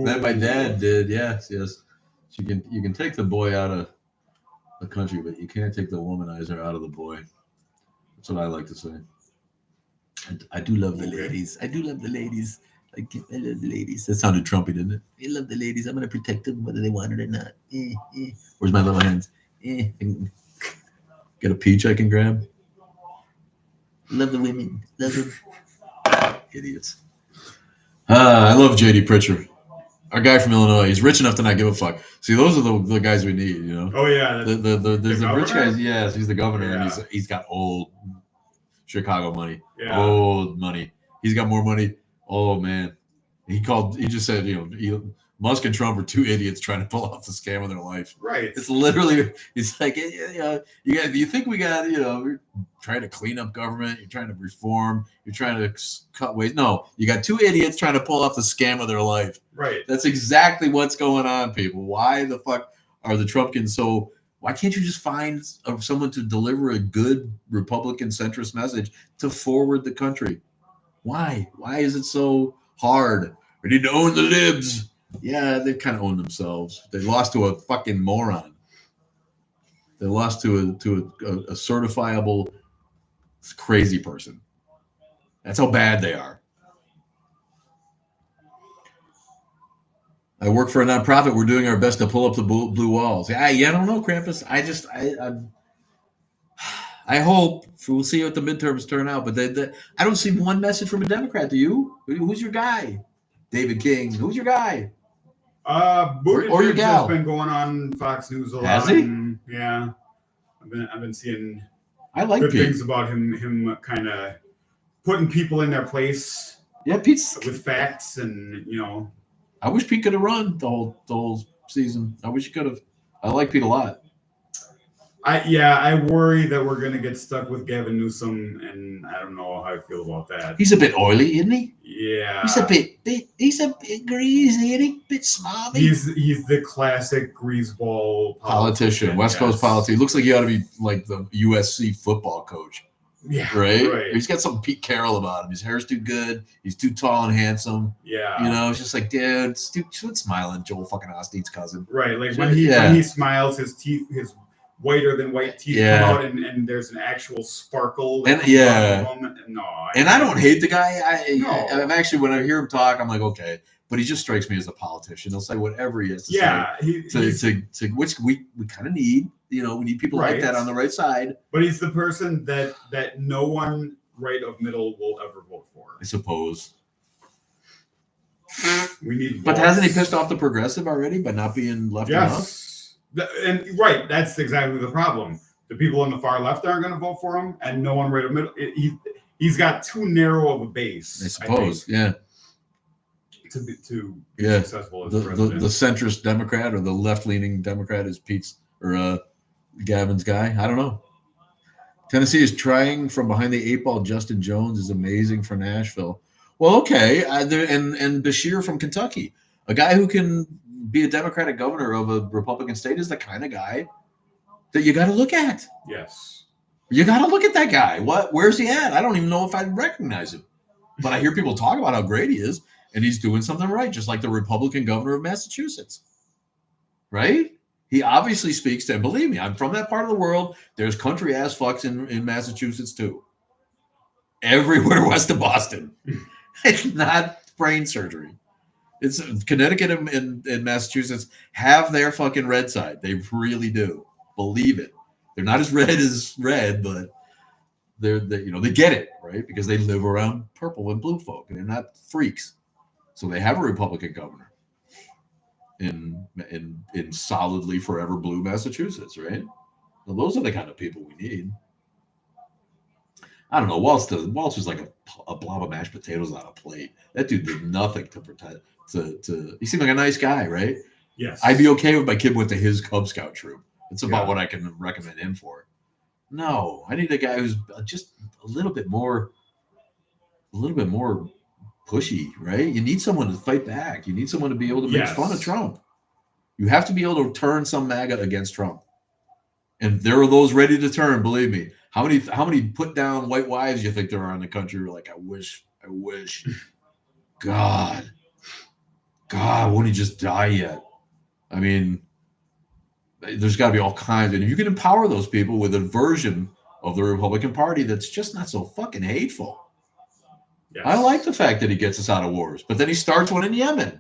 my dad did. Yes. You can take the boy out of the country, but you can't take the womanizer out of the boy. That's what I like to say. I do love the ladies. I love the ladies. That sounded Trumpy, didn't it? I love the ladies. I'm going to protect them whether they want it or not. Where's my little hands? Get a peach I can grab. Love the women. Love them. Idiots. I love J.D. Pritchard. Our guy from Illinois. He's rich enough to not give a fuck. See, those are the guys we need, you know? Oh, yeah. There's the rich guys. Yes, he's the governor, and he's got old Chicago money. Yeah. Old money. He's got more money. Oh, man. He just said, Musk and Trump are two idiots trying to pull off the scam of their life. Right. It's literally, it's like, you think we got, we're trying to clean up government. You're trying to reform. You're trying to cut waste. No, you got two idiots trying to pull off the scam of their life. Right. That's exactly what's going on, people. Why the fuck are the Trumpkins so, why can't you just find someone to deliver a good Republican centrist message to forward the country? Why? Why is it so hard? We need to own the libs. Yeah, they kind of own themselves. They lost to a fucking moron. They lost to a certifiable crazy person. That's how bad they are. I work for a nonprofit. We're doing our best to pull up the blue walls. I don't know, Krampus. I hope we'll see what the midterms turn out. But I don't see one message from a Democrat. Do you? Who's your guy? David King. Who's your guy? Or your gal. Has been going on Fox News a lot. Has he? Yeah, I've been seeing. I like good Pete. Things about him kind of putting people in their place. Yeah, Pete's with facts and I wish Pete could have run the whole season. I wish he could have. I like Pete a lot. I worry that we're gonna get stuck with Gavin Newsom, and I don't know how I feel about that. He's a bit oily, isn't he? Yeah. He's a bit greasy, isn't he? Bit snobby. He's the classic greaseball politician. West Coast politics. He looks like he ought to be like the USC football coach. Yeah. Right? He's got some Pete Carroll about him. His hair's too good. He's too tall and handsome. Yeah. It's just like, dude, quit smiling, Joel fucking Osteen's cousin. Right. Like when he smiles, his teeth, his whiter than white teeth come out, and there's an actual sparkle. And I don't hate the guy. I've actually, when I hear him talk, I'm like, okay, but he just strikes me as a politician. He'll say whatever he has to say. Which we kind of need. We need people like that on the right side. But he's the person that no one right of middle will ever vote for, I suppose. We need. But hasn't he pissed off the progressive already by not being left enough? And that's exactly the problem. The people on the far left aren't going to vote for him, and no one right in the middle. He's got too narrow of a base. I suppose, To be successful as president. The centrist Democrat or the left-leaning Democrat is Pete's or Gavin's guy. I don't know. Tennessee is trying from behind the eight ball. Justin Jones is amazing for Nashville. Well, okay, and Bashir from Kentucky, a guy who can be a Democratic governor of a Republican state is the kind of guy that you got to look at. Yes. You got to look at that guy. Where's he at? I don't even know if I recognize him. But I hear people talk about how great he is, and he's doing something right, just like the Republican governor of Massachusetts. Right? He obviously speaks to, and believe me, I'm from that part of the world. There's country ass fucks in Massachusetts too. Everywhere west of Boston. It's not brain surgery. It's Connecticut and Massachusetts have their fucking red side. They really do. Believe it. They're not as red as red, but they get it, right? Because they live around purple and blue folk, and they're not freaks. So they have a Republican governor in solidly forever blue Massachusetts, right? Well, those are the kind of people we need. I don't know. Waltz was like a blob of mashed potatoes on a plate. That dude did nothing to protect. He seemed like a nice guy, right? Yes. I'd be okay if my kid went to his Cub Scout troop. That's about Yeah. what I can recommend him for. No, I need a guy who's just a little bit more pushy, right? You need someone to fight back. You need someone to be able to make Yes. fun of Trump. You have to be able to turn some MAGA against Trump. And there are those ready to turn, believe me. How many put down white wives you think there are in the country who are like, I wish, God, won't he just die yet? I mean, there's got to be all kinds. And if you can empower those people with a version of the Republican Party that's just not so fucking hateful. Yes. I like the fact that he gets us out of wars, but then he starts one in Yemen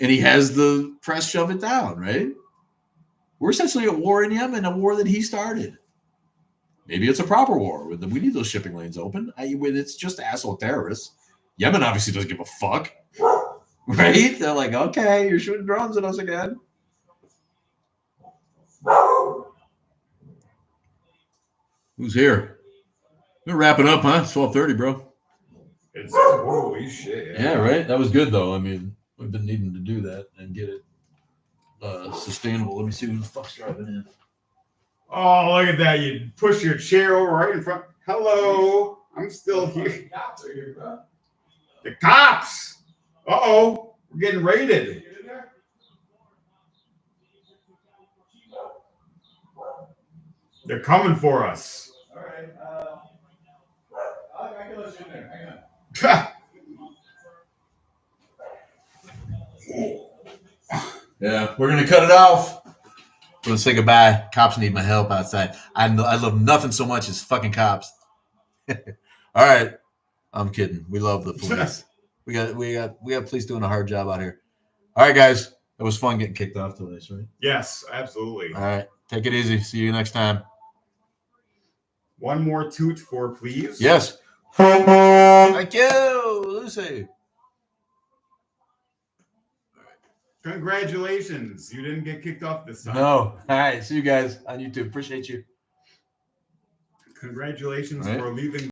and he has the press shove it down, right? We're essentially at war in Yemen, a war that he started. Maybe it's a proper war. We need those shipping lanes open. It's just asshole terrorists. Yemen obviously doesn't give a fuck, right? They're like, okay, you're shooting drones at us again. Who's here? We're wrapping up, huh? It's 12:30, bro. It's holy shit. Yeah, right. That was good, though. I mean, we've been needing to do that and get it sustainable. Let me see who the fuck's driving in. Oh, look at that. You push your chair over right in front. Hello. I'm still here. The cops. Uh-oh. We're getting raided. They're coming for us. All right. I can let you in there. Hang on. Yeah, we're gonna cut it off. We're gonna say goodbye. Cops need my help outside. I love nothing so much as fucking cops. All right, I'm kidding. We love the police. we got police doing a hard job out here. All right, guys, it was fun getting kicked off today, right? Yes, absolutely. All right, take it easy. See you next time. One more toot for please. Yes. Thank you, Lucy. Congratulations. You didn't get kicked off this time. No. All right. See you guys on YouTube. Appreciate you. Congratulations All right. for leaving